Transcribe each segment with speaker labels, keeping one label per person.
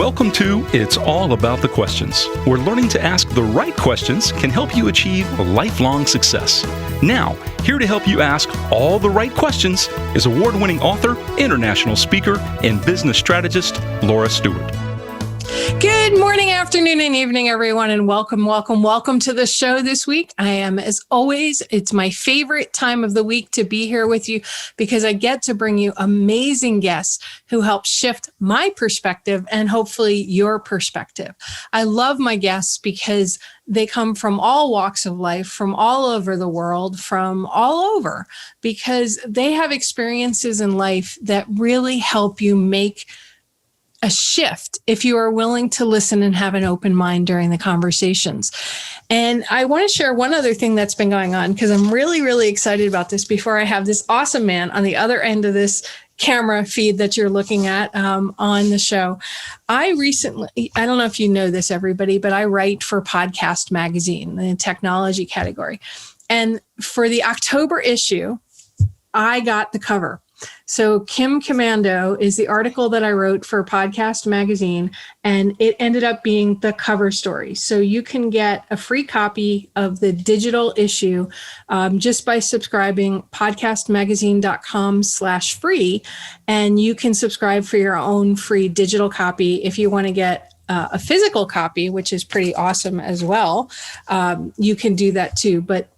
Speaker 1: Welcome to It's All About the Questions, where learning to ask the right questions can help you achieve lifelong success. Now, here to help you ask all the right questions is award-winning author, international speaker, and business strategist, Laura Stewart.
Speaker 2: Good morning, afternoon, and evening, everyone, and welcome to the show this week. I am, as always, it's my favorite time of the week to be here with you because I get to bring you amazing guests who help shift my perspective and hopefully your perspective. I love my guests because they come from all walks of life, from all over the world, from all over, because they have experiences in life that really help you make a shift if you are willing to listen and have an open mind during the conversations. And I want to share one other thing that's been going on because I'm really, really excited about this before I have this awesome man on the other end of this camera feed that you're looking at on the show. I don't know if you know this, everybody, but I write for Podcast Magazine, the technology category. And for the October issue, I got the cover. So Kim Commando is the article that I wrote for Podcast Magazine, and it ended up being the cover story. So you can get a free copy of the digital issue just by subscribing podcastmagazine.com/free. And you can subscribe for your own free digital copy. If you want to get a physical copy, which is pretty awesome as well, you can do that too. But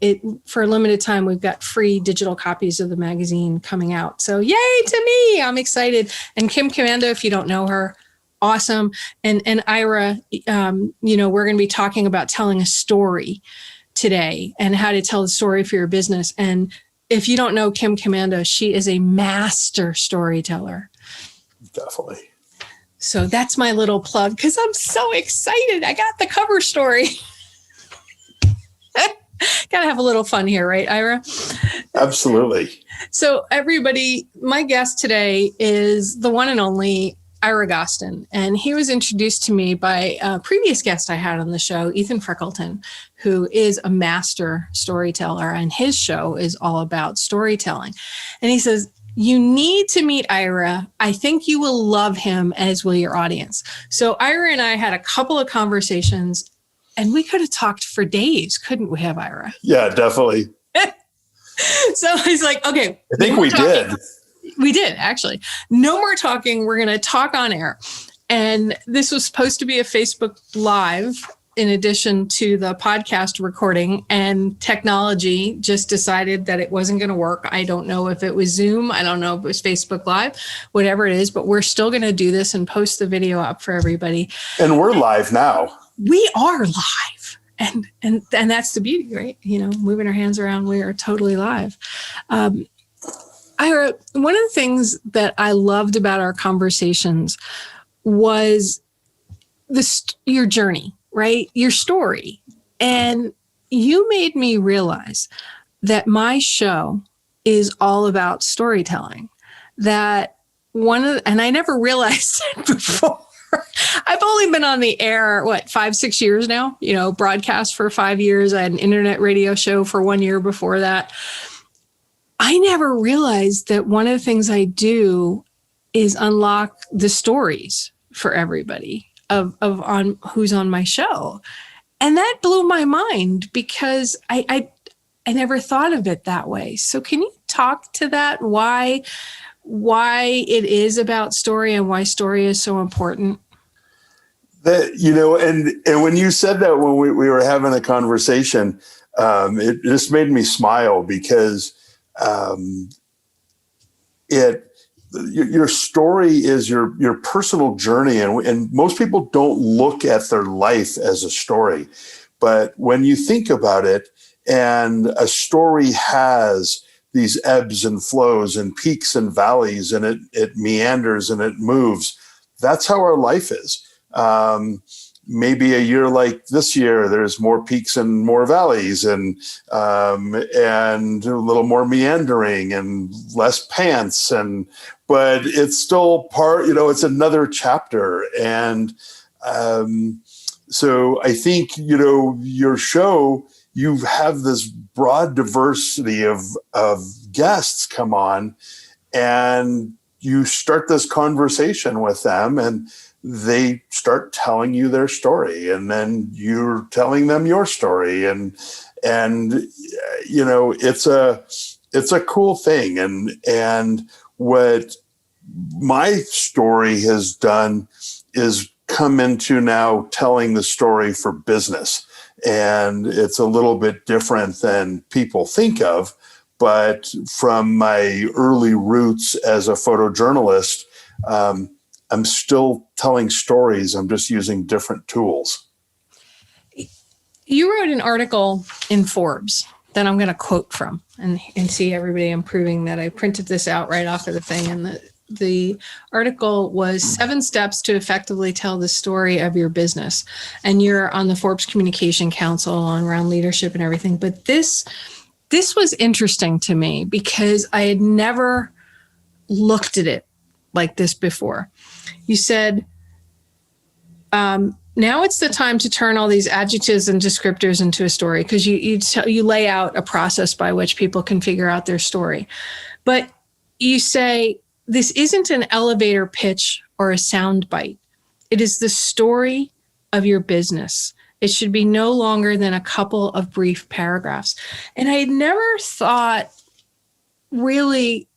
Speaker 2: for a limited time, we've got free digital copies of the magazine coming out. So yay to me, I'm excited. And Kim Commando, if you don't know her, awesome. And Ira, we're going to be talking about telling a story today and how to tell the story for your business. And if you don't know Kim Commando, she is a master storyteller.
Speaker 3: Definitely.
Speaker 2: So that's my little plug because I'm so excited. I got the cover story. Got to have a little fun here, right, Ira?
Speaker 3: Absolutely.
Speaker 2: So everybody, my guest today is the one and only Ira Gostin. And he was introduced to me by a previous guest I had on the show, Ethan Freckleton, who is a master storyteller. And his show is all about storytelling. And he says, you need to meet Ira. I think you will love him, as will your audience. So Ira and I had a couple of conversations, and we could have talked for days, couldn't we have, Ira?
Speaker 3: Yeah, definitely.
Speaker 2: So he's like, okay.
Speaker 3: I think we did.
Speaker 2: We did, actually. No more talking. We're going to talk on air. And this was supposed to be a Facebook Live in addition to the podcast recording, and technology just decided that it wasn't going to work. I don't know if it was Zoom. I don't know if it was Facebook Live, whatever it is, but we're still going to do this and post the video up for everybody.
Speaker 3: And we're live now.
Speaker 2: We are live. And that's the beauty, right? Moving our hands around, we are totally live. Ira, one of the things that I loved about our conversations was your journey. Right? Your story. And you made me realize that my show is all about storytelling. And I never realized it before. I've only been on the air, 5-6 years now, broadcast for 5 years. I had an internet radio show for 1 year before that. I never realized that one of the things I do is unlock the stories for everybody of who's on my show. And that blew my mind because I never thought of it that way. So can you talk to that? Why it is about story and why story is so important?
Speaker 3: And when you said that when we were having a conversation, it just made me smile because your story is your personal journey. And most people don't look at their life as a story. But when you think about it, and a story has these ebbs and flows and peaks and valleys, and it meanders and it moves, that's how our life is. Maybe a year like this year, there's more peaks and more valleys, and a little more meandering and less pants, but it's still part. It's another chapter, and so I think your show, you have this broad diversity of guests come on, and you start this conversation with them, and they start telling you their story, and then you're telling them your story, and it's a cool thing. And what my story has done is come into now telling the story for business. And it's a little bit different than people think of. But from my early roots as a photojournalist, I'm still telling stories. I'm just using different tools.
Speaker 2: You wrote an article in Forbes that I'm going to quote from and see everybody. I'm proving that I printed this out right off of the thing. And the article was 7 steps to effectively tell the story of your business. And you're on the Forbes Communication Council on around leadership and everything. But this was interesting to me because I had never looked at it like this before. You said, now it's the time to turn all these adjectives and descriptors into a story, because you lay out a process by which people can figure out their story. But you say, this isn't an elevator pitch or a sound bite. It is the story of your business. It should be no longer than a couple of brief paragraphs. And I had never thought really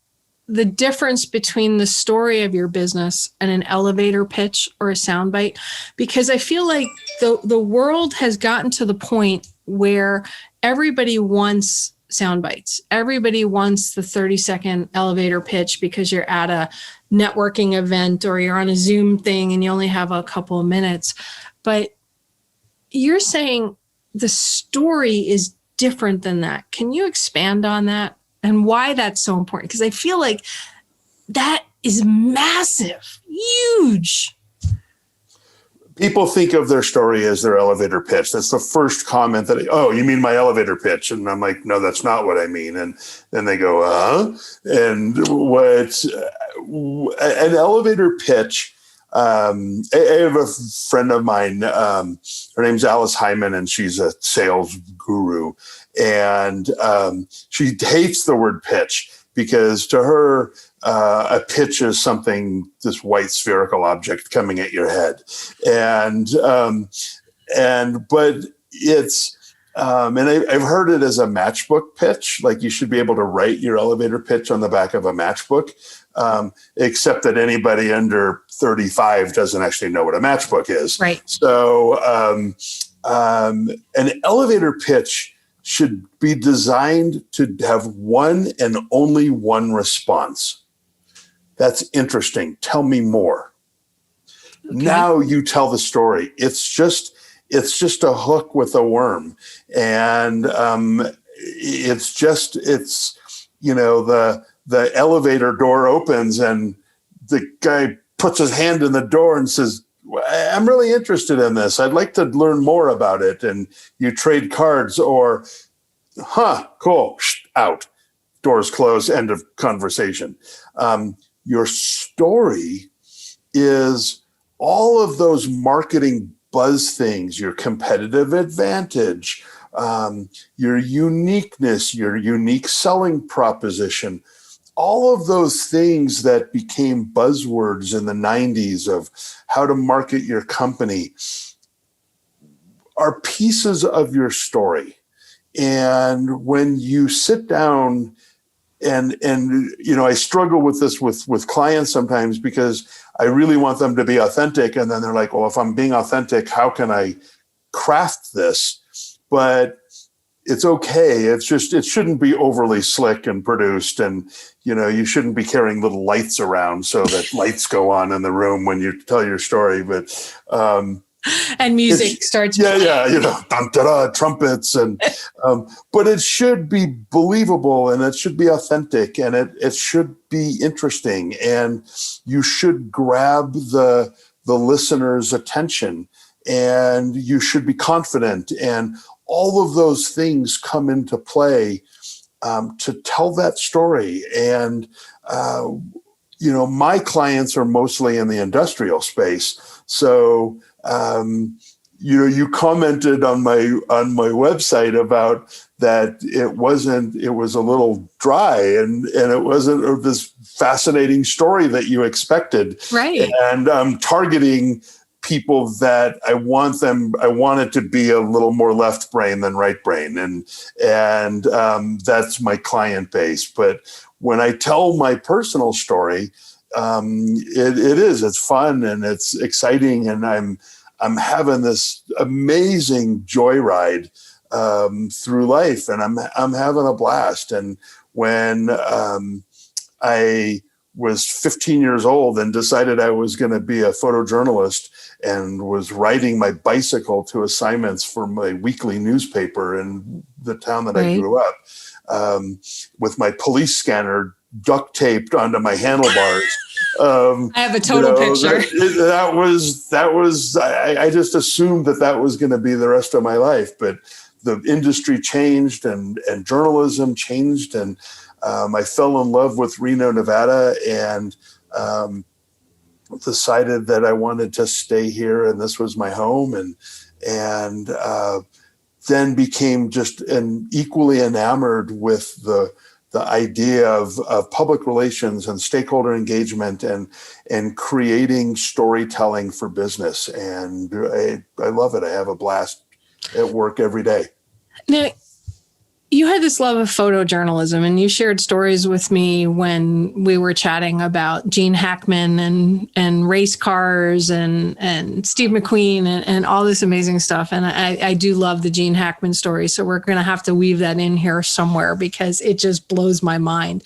Speaker 2: the difference between the story of your business and an elevator pitch or a soundbite, because I feel like the world has gotten to the point where everybody wants sound bites. Everybody wants the 30-second elevator pitch because you're at a networking event or you're on a Zoom thing and you only have a couple of minutes. But you're saying the story is different than that. Can you expand on that and why that's so important? Because I feel like that is massive, huge.
Speaker 3: People think of their story as their elevator pitch. That's the first comment that, oh, you mean my elevator pitch? And I'm like, no, that's not what I mean. And then they go, and what an elevator pitch. I have a friend of mine, her name's Alice Hyman, and she's a sales guru. And she hates the word pitch because to her, a pitch is something, this white spherical object coming at your head. But it's, and I've heard it as a matchbook pitch, like you should be able to write your elevator pitch on the back of a matchbook, except that anybody under 35 doesn't actually know what a matchbook is.
Speaker 2: Right.
Speaker 3: So an elevator pitch should be designed to have one and only one response. That's interesting. Tell me more. Okay. Now you tell the story. It's just a hook with a worm. And the elevator door opens and the guy puts his hand in the door and says, I'm really interested in this. I'd like to learn more about it. And you trade cards or, cool, out. Doors close, end of conversation. Your story is all of those marketing buzz things, your competitive advantage, your uniqueness, your unique selling proposition, all of those things that became buzzwords in the 90s of how to market your company are pieces of your story. And when you sit down and I struggle with this with clients sometimes because I really want them to be authentic. And then they're like, well, if I'm being authentic, how can I craft this? But it's okay. It's just, it shouldn't be overly slick and produced. And, you shouldn't be carrying little lights around so that lights go on in the room when you tell your story. But,
Speaker 2: and music starts.
Speaker 3: Yeah. Dun, da, da, trumpets. And, but it should be believable and it should be authentic and it should be interesting. And you should grab the listener's attention and you should be confident. And all of those things come into play to tell that story. And, my clients are mostly in the industrial space. So, you commented on my website about that it was a little dry and it wasn't this fascinating story that you expected.
Speaker 2: Right.
Speaker 3: And I'm targeting people that I want it to be a little more left brain than right brain. And that's my client base. But when I tell my personal story, it's fun and it's exciting, and I'm having this amazing joyride through life, and I'm having a blast. And when I was 15 years old and decided I was going to be a photojournalist and was riding my bicycle to assignments for my weekly newspaper in the town that I grew up, with my police scanner duct taped onto my handlebars.
Speaker 2: I have a total picture.
Speaker 3: I just assumed that was going to be the rest of my life, but the industry changed and journalism changed, and I fell in love with Reno, Nevada, and decided that I wanted to stay here, and this was my home, and then became just equally enamored with the idea of public relations and stakeholder engagement and creating storytelling for business. And I love it. I have a blast at work every day.
Speaker 2: Now, you had this love of photojournalism, and you shared stories with me when we were chatting about Gene Hackman and race cars and Steve McQueen and all this amazing stuff. And I do love the Gene Hackman story. So we're going to have to weave that in here somewhere because it just blows my mind.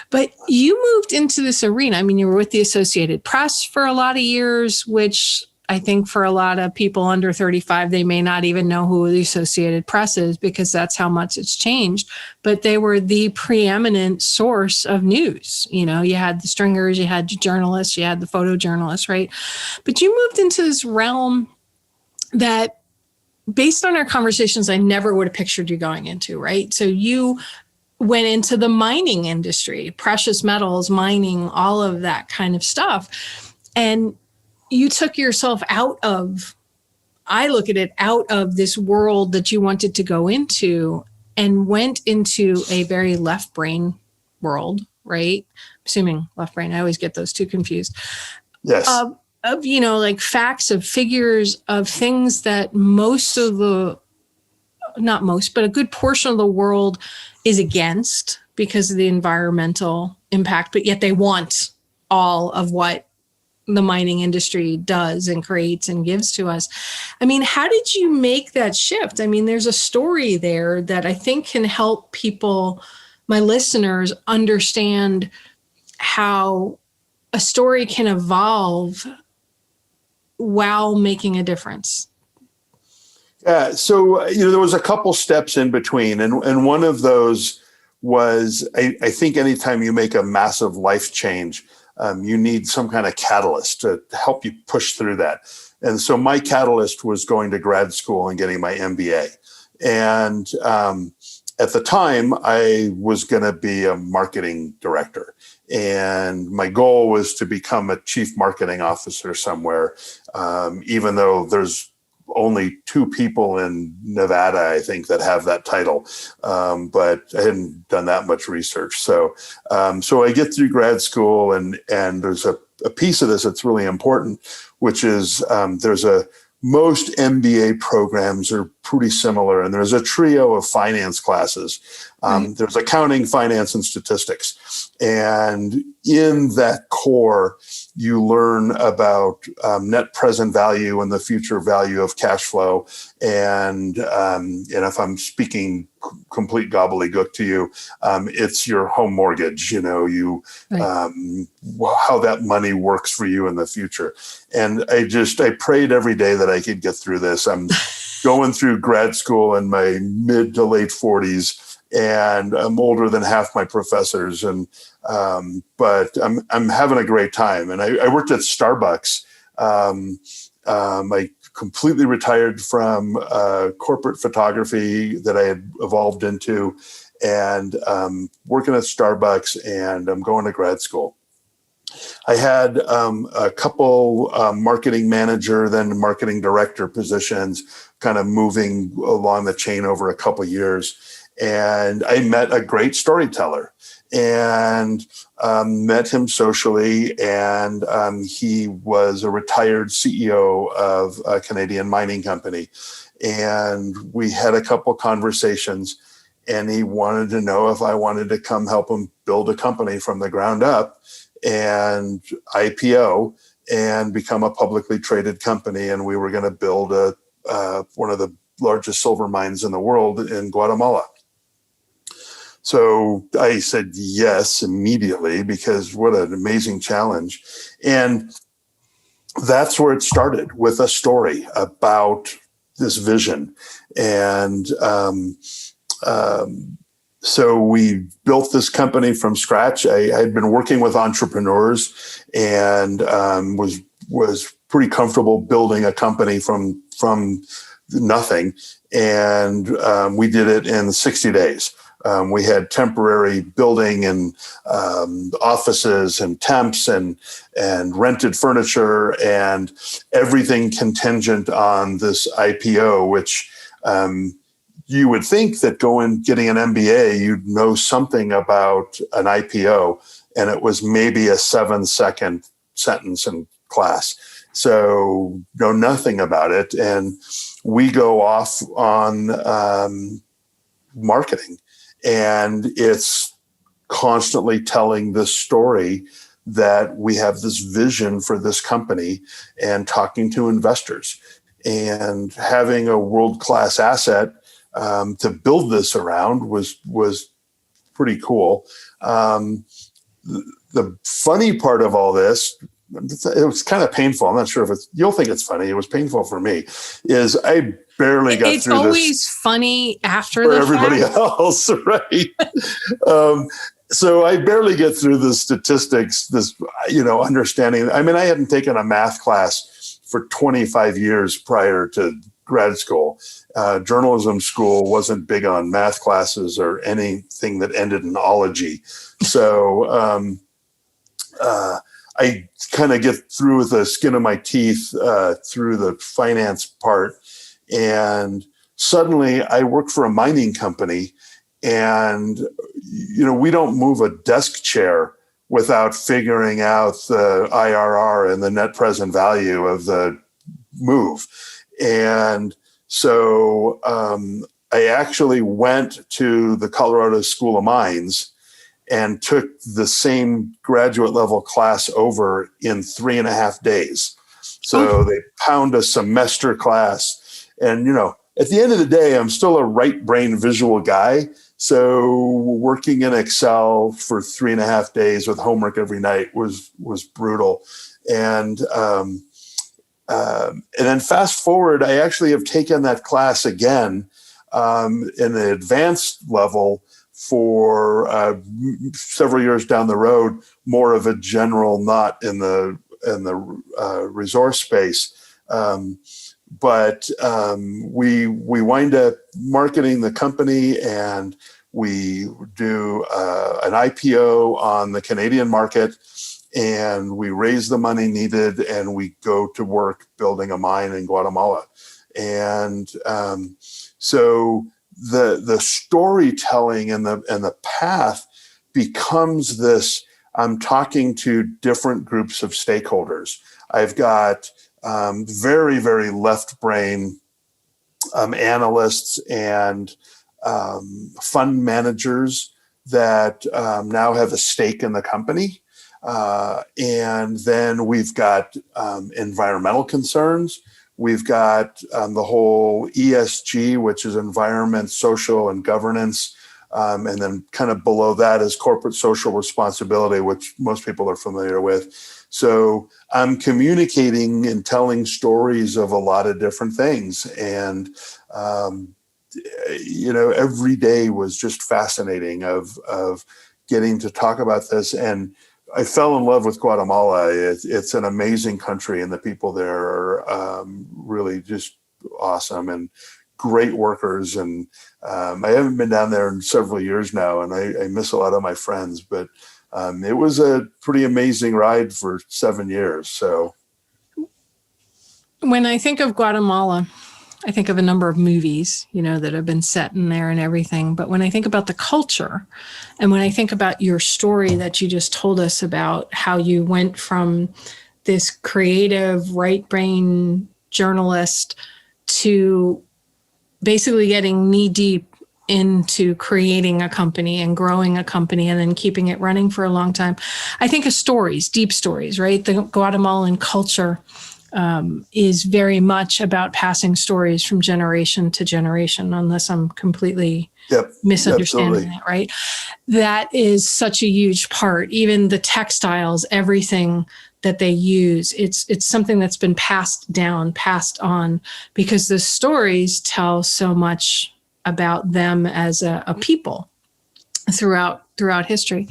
Speaker 2: But you moved into this arena. I mean, you were with the Associated Press for a lot of years, which I think for a lot of people under 35, they may not even know who the Associated Press is because that's how much it's changed. But they were the preeminent source of news. You know, you had the stringers, you had journalists, you had the photojournalists, right? But you moved into this realm that, based on our conversations, I never would have pictured you going into, right? So you went into the mining industry, precious metals, mining, all of that kind of stuff. And you took yourself out of, I look at it, out of this world that you wanted to go into and went into a very left brain world, right? Assuming left brain, I always get those two confused.
Speaker 3: Yes.
Speaker 2: Of like facts, of figures, of things that not most, but a good portion of the world is against because of the environmental impact, but yet they want all of what the mining industry does and creates and gives to us. I mean, how did you make that shift? I mean, there's a story there that I think can help people, my listeners, understand how a story can evolve while making a difference.
Speaker 3: Yeah. So, there was a couple steps in between. And one of those was, I think anytime you make a massive life change, you need some kind of catalyst to help you push through that. And so my catalyst was going to grad school and getting my MBA. And at the time, I was going to be a marketing director. And my goal was to become a chief marketing officer somewhere, even though there's only 2 people in Nevada, I think, that have that title. But I hadn't done that much research. So I get through grad school, and there's a piece of this that's really important, which is most MBA programs are pretty similar, and there's a trio of finance classes. There's accounting, finance, and statistics. And in that core, you learn about net present value and the future value of cash flow. And if I'm speaking complete gobbledygook to you, it's your home mortgage, how that money works for you in the future. And I prayed every day that I could get through this. I'm going through grad school in my mid to late 40s, and I'm older than half my professors. But I'm having a great time. And I worked at Starbucks. I completely retired from corporate photography that I had evolved into, and working at Starbucks, and I'm going to grad school. I had a couple marketing manager, then marketing director positions, kind of moving along the chain over a couple years. And I met a great storyteller and met him socially. And he was a retired CEO of a Canadian mining company. And we had a couple conversations. And he wanted to know if I wanted to come help him build a company from the ground up and IPO and become a publicly traded company. And we were going to build one of the largest silver mines in the world in Guatemala. So I said yes immediately, because what an amazing challenge. And that's where it started, with a story about this vision. And so we built this company from scratch. I had been working with entrepreneurs and was pretty comfortable building a company from nothing. And we did it in 60 days. We had temporary building and offices and temps and rented furniture and everything contingent on this IPO, which you would think that getting an MBA, you'd know something about an IPO, and it was maybe a 7-second sentence in class. So know nothing about it. And we go off on marketing, and it's constantly telling this story that we have this vision for this company and talking to investors and having a world-class asset to build this around was pretty cool. The funny part of all this, it was kind of painful. I'm not sure if you'll think it's funny. It was painful for me. Is I barely got
Speaker 2: it's
Speaker 3: through this.
Speaker 2: It's always funny after
Speaker 3: for
Speaker 2: the
Speaker 3: everybody
Speaker 2: fact.
Speaker 3: else, right? So I barely get through the statistics. This, understanding. I mean, I hadn't taken a math class for 25 years prior to grad school. Journalism school wasn't big on math classes or anything that ended in ology. So I kind of get through with the skin of my teeth through the finance part. And suddenly I work for a mining company, and, we don't move a desk chair without figuring out the IRR and the net present value of the move. And so I actually went to the Colorado School of Mines and took the same graduate level class over in 3.5 days. So they pound a semester class. And, at the end of the day, I'm still a right brain visual guy. So working in Excel for 3.5 days with homework every night was brutal. And then fast forward, I actually have taken that class again in the advanced level for several years down the road, more of a general, not in the resource space. But we wind up marketing the company, and we do an IPO on the Canadian market, and we raise the money needed, and we go to work building a mine in Guatemala. And so the storytelling and the path becomes this. I'm talking to different groups of stakeholders. I've got very, very left brain analysts and fund managers that now have a stake in the company. And then we've got environmental concerns. We've got the whole ESG, which is environment, social, and governance. And then kind of below that is corporate social responsibility, which most people are familiar with. So I'm communicating and telling stories of a lot of different things. And, every day was just fascinating of getting to talk about this. And I fell in love with Guatemala. It's an amazing country, and the people there are really just awesome and great workers. And I haven't been down there in several years now, and I miss a lot of my friends. But It was a pretty amazing ride for 7 years. So
Speaker 2: when I think of Guatemala, I think of a number of movies, that have been set in there and everything. But when I think about the culture, and when I think about your story that you just told us about how you went from this creative right brain journalist to basically getting knee deep into creating a company and growing a company and then keeping it running for a long time. I think of stories, deep stories, right? The Guatemalan culture is very much about passing stories from generation to generation, unless I'm completely misunderstanding that, right? That is such a huge part. Even the textiles, everything that they use, it's something that's been passed down, passed on, because the stories tell so much about them as a people throughout history.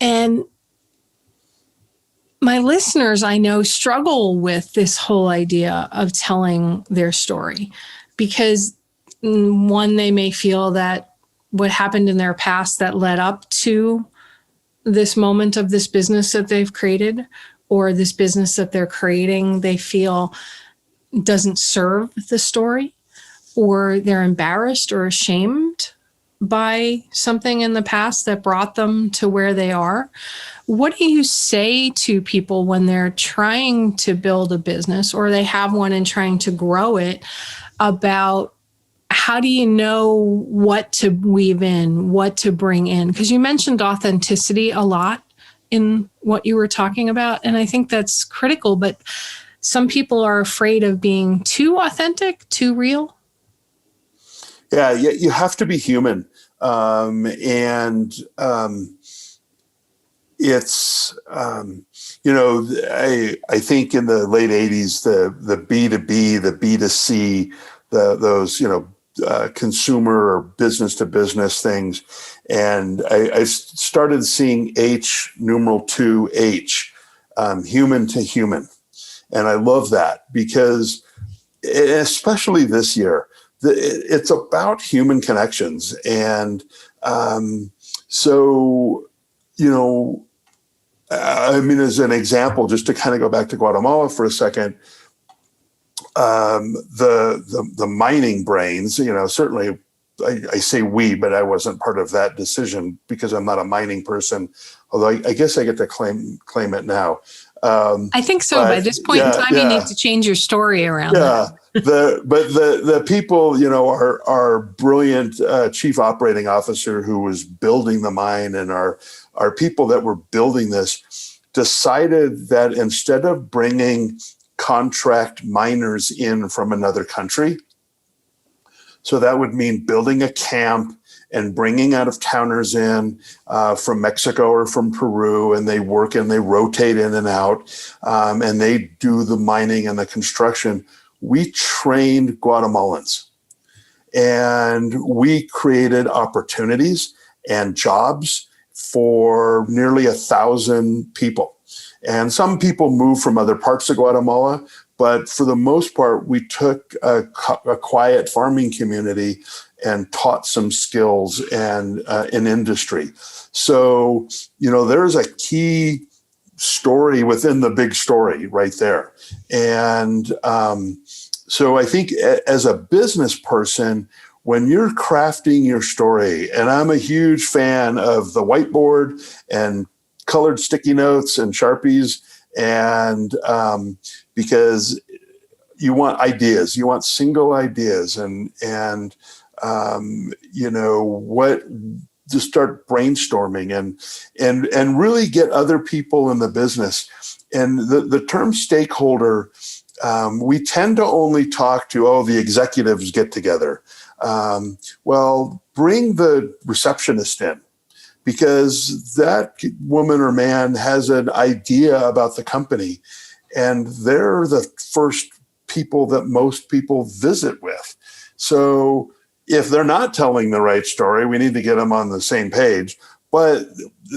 Speaker 2: And my listeners, I know, struggle with this whole idea of telling their story because, one, they may feel that what happened in their past that led up to this moment of this business that they've created, or this business that they're creating, they feel doesn't serve the story, or they're embarrassed or ashamed by something in the past that brought them to where they are. What do you say to people when they're trying to build a business, or they have one and trying to grow it, about how do you know what to weave in, what to bring in? Because you mentioned authenticity a lot in what you were talking about, and I think that's critical, but some people are afraid of being too authentic, too real.
Speaker 3: Yeah, you have to be human. It's, I think in the late 80s, the B2B, the B2C, those, consumer or business to business things. And I started seeing H2H, human to human. And I love that because, especially this year, it's about human connections. And as an example, just to kind of go back to Guatemala for a second, the mining brains, certainly I say we, but I wasn't part of that decision because I'm not a mining person, although I guess I get to claim it now.
Speaker 2: I think so. By this point in time, you need to change your story around that.
Speaker 3: The people, our brilliant chief operating officer who was building the mine, and our people that were building this decided that instead of bringing contract miners in from another country, so that would mean building a camp and bringing out-of-towners in from Mexico or from Peru, and they work and they rotate in and out, and they do the mining and the construction. We trained Guatemalans, and we created opportunities and jobs for nearly 1,000 people. And some people moved from other parts of Guatemala, but for the most part, we took a quiet farming community and taught some skills and in industry. So, there's a key story within the big story right there. And so I think as a business person, when you're crafting your story, and I'm a huge fan of the whiteboard and colored sticky notes and Sharpies, and because you want ideas, you want single ideas, and just start brainstorming and really get other people in the business. And the term stakeholder, we tend to only talk to, the executives get together. Well, bring the receptionist in, because that woman or man has an idea about the company, and they're the first people that most people visit with. So if they're not telling the right story, we need to get them on the same page. But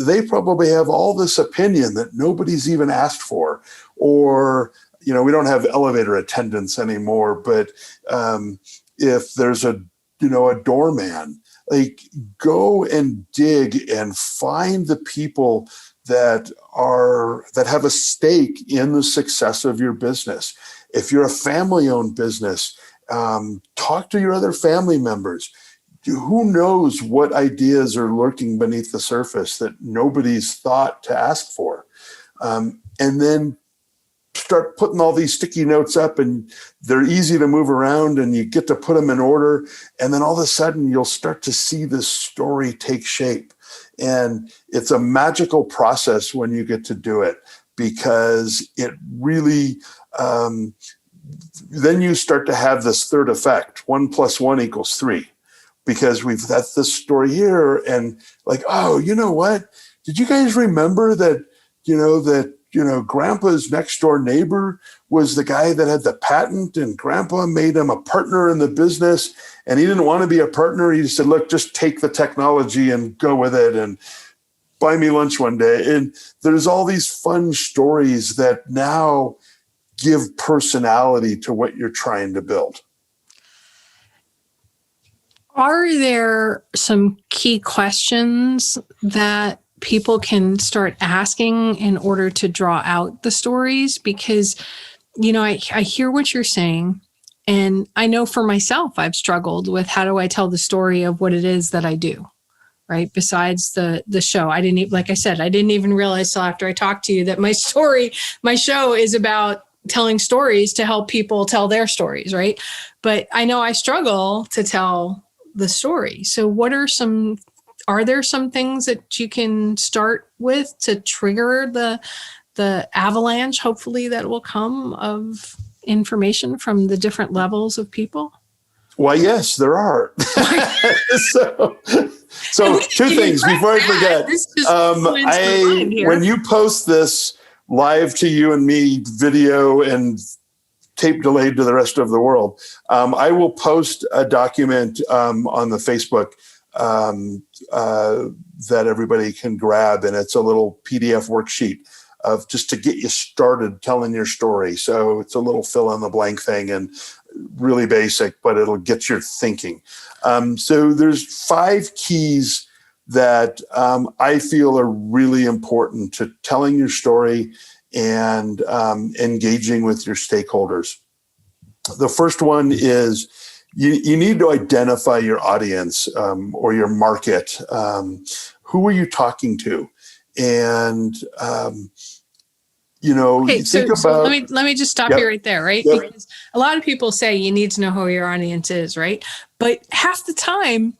Speaker 3: they probably have all this opinion that nobody's even asked for. Or, we don't have elevator attendants anymore, but if there's a doorman, like go and dig and find the people that have a stake in the success of your business. If you're a family-owned business, talk to your other family members. Who knows what ideas are lurking beneath the surface that nobody's thought to ask for? And then start putting all these sticky notes up, and they're easy to move around, and you get to put them in order. And then all of a sudden you'll start to see this story take shape. And it's a magical process when you get to do it, because it really, then you start to have this third effect, 1 + 1 = 3, because we've got this story here, and like, oh, you know what? Did you guys remember that, Grandpa's next door neighbor was the guy that had the patent, and Grandpa made him a partner in the business, and he didn't want to be a partner. He said, look, just take the technology and go with it and buy me lunch one day. And there's all these fun stories that now give personality to what you're trying to build.
Speaker 2: Are there some key questions that people can start asking in order to draw out the stories? Because, I hear what you're saying. And I know for myself, I've struggled with how do I tell the story of what it is that I do, right? Besides the show. I didn't even, like I said, I didn't even realize till after I talked to you that my show is about telling stories to help people tell their stories, right? But I know I struggle to tell the story. So are there some things that you can start with to trigger the avalanche, hopefully, that will come of information from the different levels of people?
Speaker 3: Why, yes, there are. So two things before I forget. When you post this live to you and me video and tape delayed to the rest of the world, I will post a document on the Facebook that everybody can grab, and it's a little PDF worksheet of just to get you started telling your story. So it's a little fill in the blank thing and really basic, but it'll get your thinking. So there's 5 keys that I feel are really important to telling your story and engaging with your stakeholders. The first one is you need to identify your audience or your market. Who are you talking to? And
Speaker 2: Okay,
Speaker 3: think
Speaker 2: so
Speaker 3: about.
Speaker 2: let me just stop you right there, right?
Speaker 3: Yep.
Speaker 2: Because a lot of people say you need to know who your audience is, right? But half the time,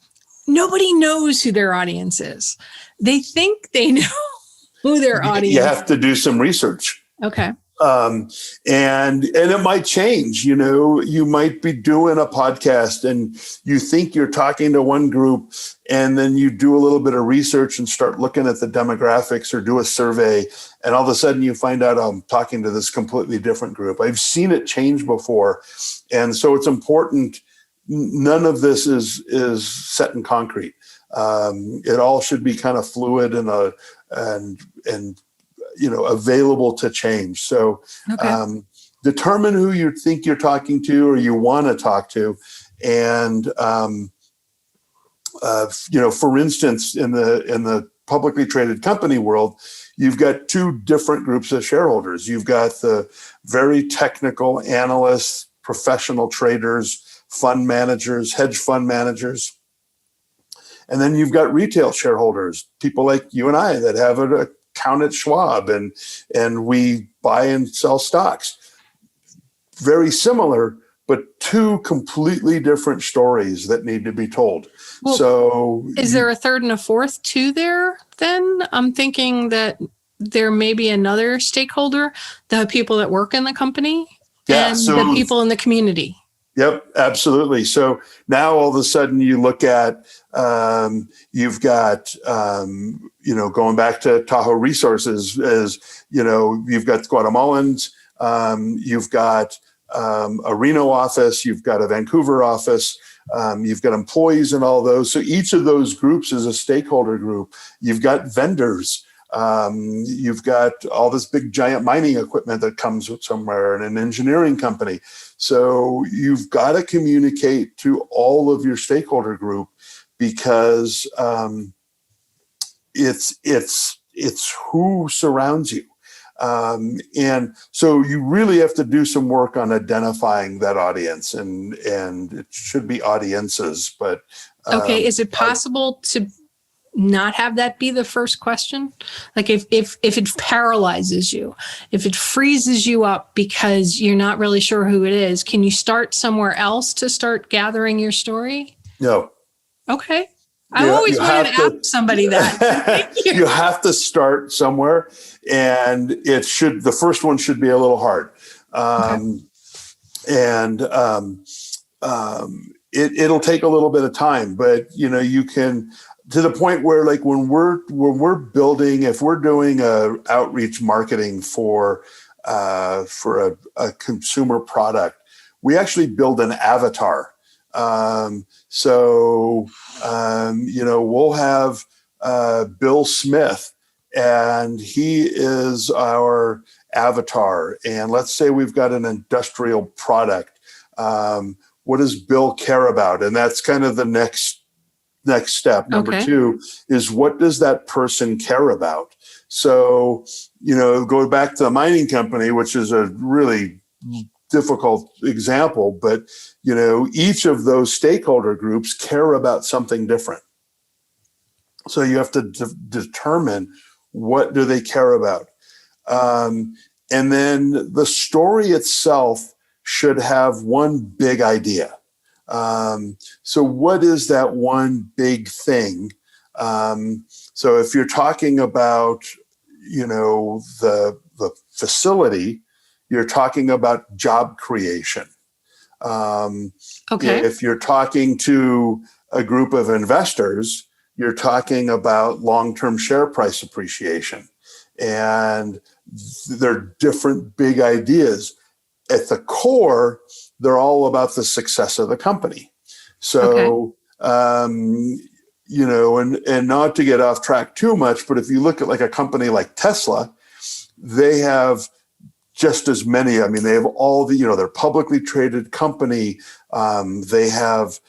Speaker 2: nobody knows who their audience is. They think they know who their audience is.
Speaker 3: You have to do some research.
Speaker 2: Okay.
Speaker 3: And it might change. You might be doing a podcast and you think you're talking to one group, and then you do a little bit of research and start looking at the demographics or do a survey, and all of a sudden you find out I'm talking to this completely different group. I've seen it change before, and so it's important. None of this is set in concrete. It all should be kind of fluid and available to change. So determine who you think you're talking to or you want to talk to. And, for instance, in the publicly traded company world, you've got 2 different groups of shareholders. You've got the very technical analysts, professional traders, fund managers, hedge fund managers. And then you've got retail shareholders, people like you and I that have an account at Schwab and we buy and sell stocks. Very similar, but 2 completely different stories that need to be told.
Speaker 2: Well,
Speaker 3: so
Speaker 2: is there a third and a fourth too there then? I'm thinking that there may be another stakeholder, the people that work in the company and the people in the community.
Speaker 3: Yep, absolutely. So now all of a sudden you look at, you've got, going back to Tahoe Resources, you've got Guatemalans, you've got a Reno office, you've got a Vancouver office, you've got employees in all those. So each of those groups is a stakeholder group. You've got vendors. You've got all this big giant mining equipment that comes with somewhere and an engineering company. So you've got to communicate to all of your stakeholder group because it's who surrounds you. And so you really have to do some work on identifying that audience, and it should be audiences, but
Speaker 2: okay. Is it possible to not have that be the first question? Like if it paralyzes you, if it freezes you up because you're not really sure who it is, can you start somewhere else to start gathering your story?
Speaker 3: No.
Speaker 2: Okay. I've always wanted to ask somebody that.
Speaker 3: You have to start somewhere, and the first one should be a little hard. And it'll take a little bit of time, but you can, to the point where, like, when we're building, if we're doing a outreach marketing for a consumer product, we actually build an avatar. We'll have Bill Smith, and he is our avatar. And let's say we've got an industrial product. What does Bill care about? And that's kind of the next step. Number two is, what does that person care about? So, go back to the mining company, which is a really difficult example, but each of those stakeholder groups care about something different. So you have to determine, what do they care about? And then the story itself should have one big idea. So what is that one big thing? So if you're talking about, the facility, you're talking about job creation. If you're talking to a group of investors, you're talking about long-term share price appreciation. And they're different big ideas. At the core, they're all about the success of the company. So, and not to get off track too much, but if you look at like a company like Tesla, they have just as many. I mean, they have all the, they're publicly traded company. They have,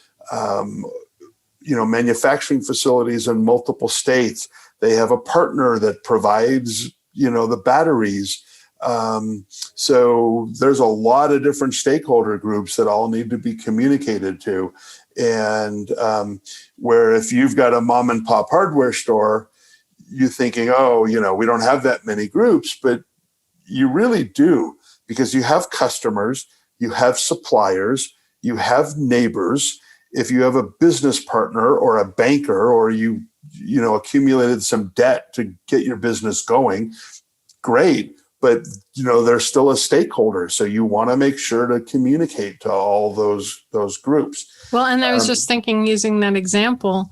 Speaker 3: manufacturing facilities in multiple states. They have a partner that provides, the batteries. So there's a lot of different stakeholder groups that all need to be communicated to. And where if you've got a mom and pop hardware store, you're thinking, we don't have that many groups, but you really do, because you have customers, you have suppliers, you have neighbors. If you have a business partner or a banker, or you accumulated some debt to get your business going, great. But, they're still a stakeholder. So you want to make sure to communicate to all those groups.
Speaker 2: Well, and I was just thinking, using that example,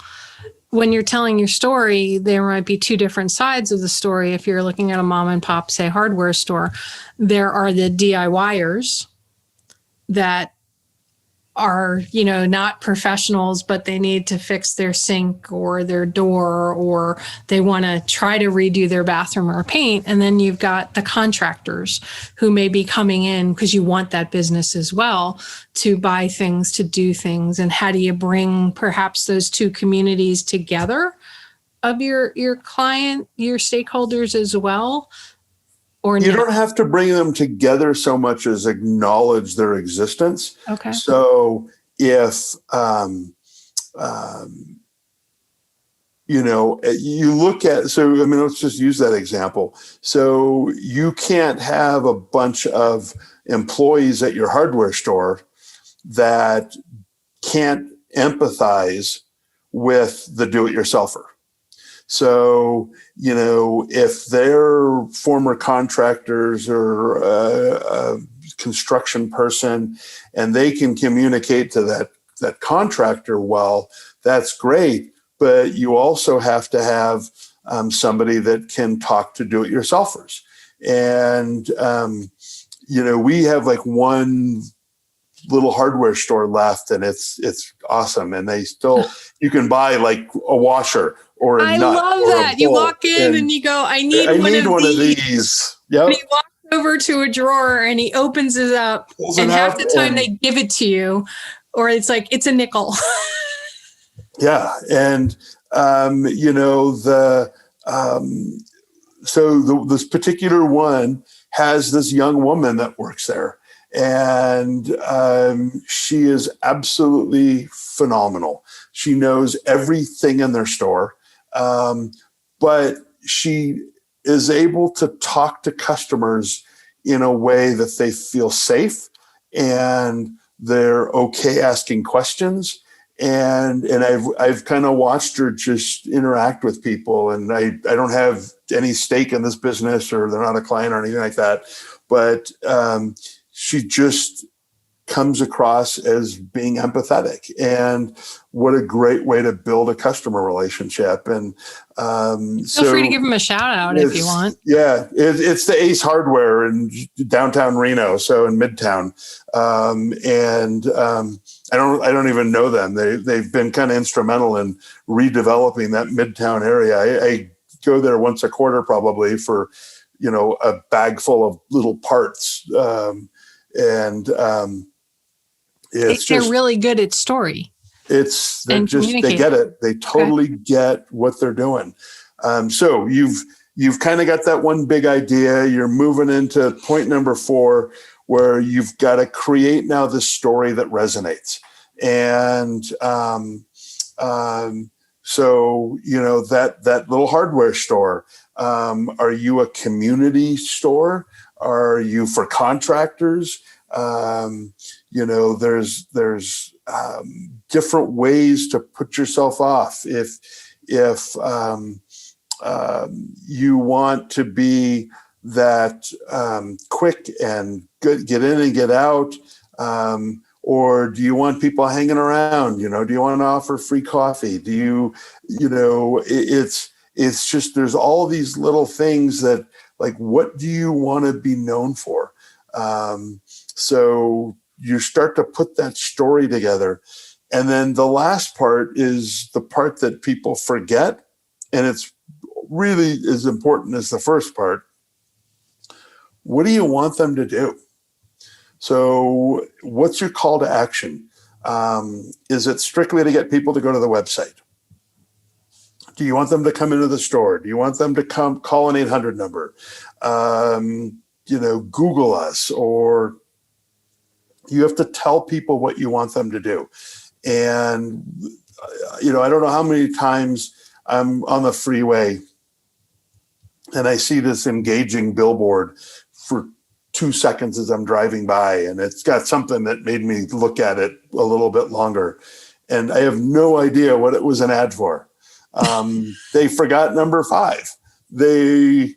Speaker 2: when you're telling your story, there might be two different sides of the story. If you're looking at a mom and pop, say, hardware store, there are the DIYers that are, not professionals, but they need to fix their sink or their door, or they want to try to redo their bathroom or paint. And then you've got the contractors who may be coming in because you want that business as well, to buy things, to do things. And how do you bring perhaps those two communities together of your client, your stakeholders as well? Or
Speaker 3: you don't have to bring them together so much as acknowledge their existence.
Speaker 2: Okay.
Speaker 3: So if, you look at, let's just use that example. So you can't have a bunch of employees at your hardware store that can't empathize with the do-it-yourselfer. So, if they're former contractors or a construction person, and they can communicate to that contractor well, that's great. But you also have to have somebody that can talk to do-it-yourselfers. And, we have like one little hardware store left, and it's awesome. And they still, you can buy like a washer or a nut. I
Speaker 2: love that. You walk in and you go, I need one of these.
Speaker 3: Yep.
Speaker 2: And he walks over to a drawer and he opens it up. And half the time they give it to you, or it's like, it's a nickel.
Speaker 3: Yeah. And, this particular one has this young woman that works there. And she is absolutely phenomenal. She knows everything in their store. But she is able to talk to customers in a way that they feel safe and they're okay asking questions. And I've kind of watched her just interact with people, and I don't have any stake in this business, or they're not a client or anything like that, but she just comes across as being empathetic. And what a great way to build a customer relationship. And
Speaker 2: Feel free to give them a shout out if you want.
Speaker 3: Yeah, it's the Ace Hardware in downtown Reno, so in Midtown. I don't even know them. They've been kind of instrumental in redeveloping that Midtown area. I go there once a quarter probably for, a bag full of little parts.
Speaker 2: They're really good at story.
Speaker 3: They get it. They totally get what they're doing. So you've kind of got that one big idea. You're moving into point number 4, where you've got to create now this story that resonates. And that little hardware store. Are you a community store? Are you for contractors? There's different ways to put yourself off. If you want to be that quick and good, get in and get out, or do you want people hanging around? Do you want to offer free coffee? It's just, there's all these little things that, like, what do you want to be known for? So you start to put that story together. And then the last part is the part that people forget. And it's really as important as the first part. What do you want them to do? So what's your call to action? Is it strictly to get people to go to the website? Do you want them to come into the store? Do you want them to come call an 800 number? Google us, or you have to tell people what you want them to do. And, I don't know how many times I'm on the freeway and I see this engaging billboard for 2 seconds as I'm driving by, and it's got something that made me look at it a little bit longer. And I have no idea what it was an ad for. They forgot number 5. They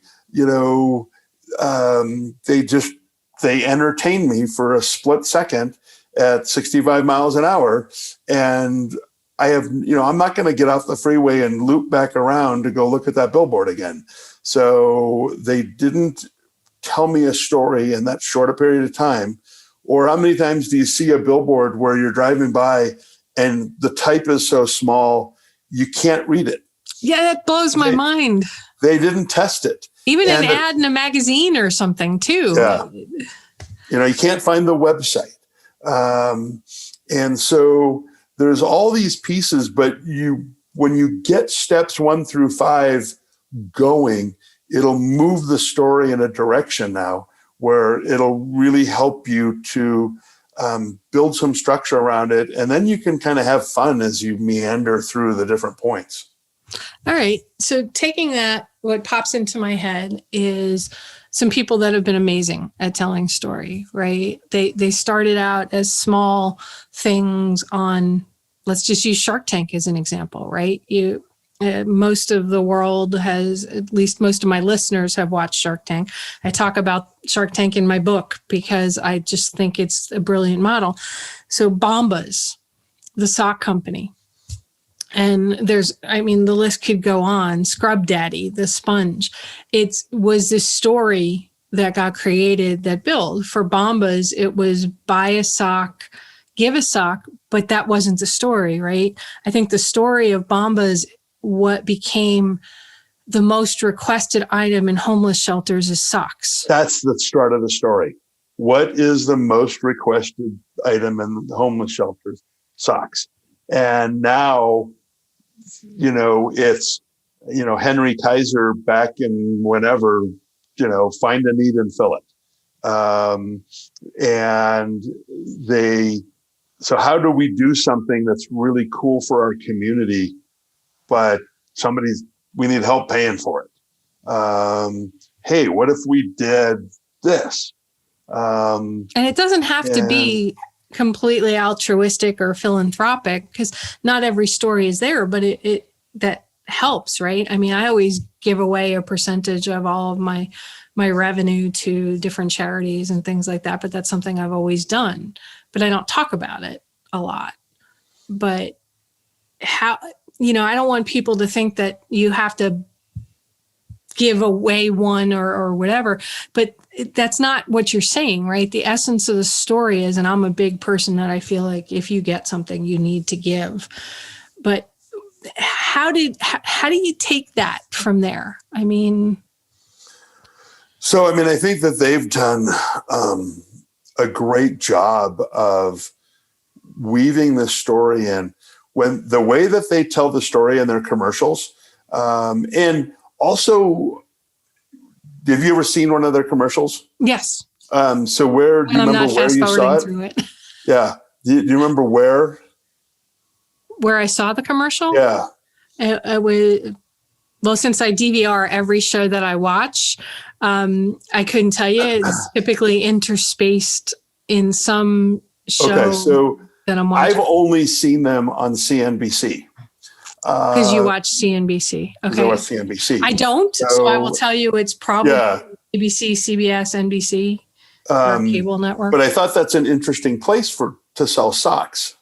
Speaker 3: entertained me for a split second at 65 miles an hour. And I'm not going to get off the freeway and loop back around to go look at that billboard again. So they didn't tell me a story in that short a period of time. Or how many times do you see a billboard where you're driving by and the type is so small, you can't read it?
Speaker 2: Yeah, that blows my mind.
Speaker 3: They didn't test it.
Speaker 2: Even an ad in a magazine or something too.
Speaker 3: Yeah. You can't find the website. And so there's all these pieces, but when you get steps 1 through 5 going, it'll move the story in a direction now where it'll really help you to build some structure around it. And then you can kind of have fun as you meander through the different points.
Speaker 2: All right. So taking that, what pops into my head is some people that have been amazing at telling story, right? They started out as small things on, let's just use Shark Tank as an example, right? Most of the world has, at least most of my listeners have watched Shark Tank. I talk about Shark Tank in my book because I just think it's a brilliant model. So Bombas, the sock company. And the list could go on. Scrub Daddy, the sponge. It was this story that got created that built. For Bombas, it was buy a sock, give a sock, but that wasn't the story, right? I think the story of Bombas, what became the most requested item in homeless shelters, is socks.
Speaker 3: That's the start of the story. What is the most requested item in the homeless shelters? Socks. And now it's, Henry Kaiser back in whenever, find a need and fill it. And so how do we do something that's really cool for our community, but we need help paying for it? Hey, what if we did this?
Speaker 2: And it doesn't have to be completely altruistic or philanthropic, because not every story is there, but it that helps, right? I mean, I always give away a percentage of all of my revenue to different charities and things like that, but that's something I've always done, but I don't talk about it a lot. But I don't want people to think that you have to give away one or whatever, but that's not what you're saying, right? The essence of the story is, and I'm a big person that I feel like if you get something, you need to give. But how do you take that from there? I mean,
Speaker 3: I think that they've done a great job of weaving this story in, when the way that they tell the story in their commercials. And also, have you ever seen one of their commercials?
Speaker 2: Yes.
Speaker 3: So where do you remember where you saw it?
Speaker 2: Through it.
Speaker 3: Yeah. Do you remember where
Speaker 2: I saw the commercial?
Speaker 3: Yeah.
Speaker 2: Since I DVR every show that I watch, I couldn't tell you. It's typically interspersed in some show.
Speaker 3: Okay, so
Speaker 2: that I'm watching.
Speaker 3: I've only seen them on CNBC.
Speaker 2: Because you watch CNBC. Okay.
Speaker 3: I watch CNBC.
Speaker 2: I don't. So I will tell you it's probably ABC, CBS, NBC, or cable network.
Speaker 3: But I thought that's an interesting place to sell socks.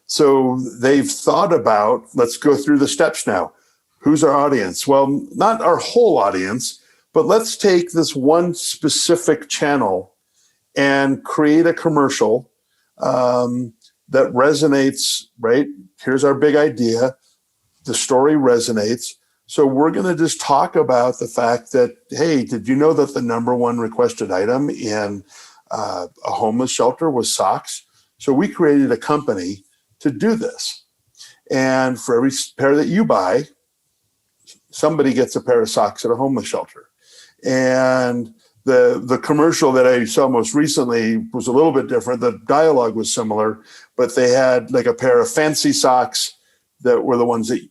Speaker 3: So they've thought about, let's go through the steps now. Who's our audience? Well, not our whole audience, but let's take this one specific channel and create a commercial that resonates, right? Here's our big idea. The story resonates. So we're going to just talk about the fact that, hey, did you know that the number one requested item in a homeless shelter was socks? So we created a company to do this. And for every pair that you buy, somebody gets a pair of socks at a homeless shelter. And the commercial that I saw most recently was a little bit different. The dialogue was similar, but they had like a pair of fancy socks that were the ones that,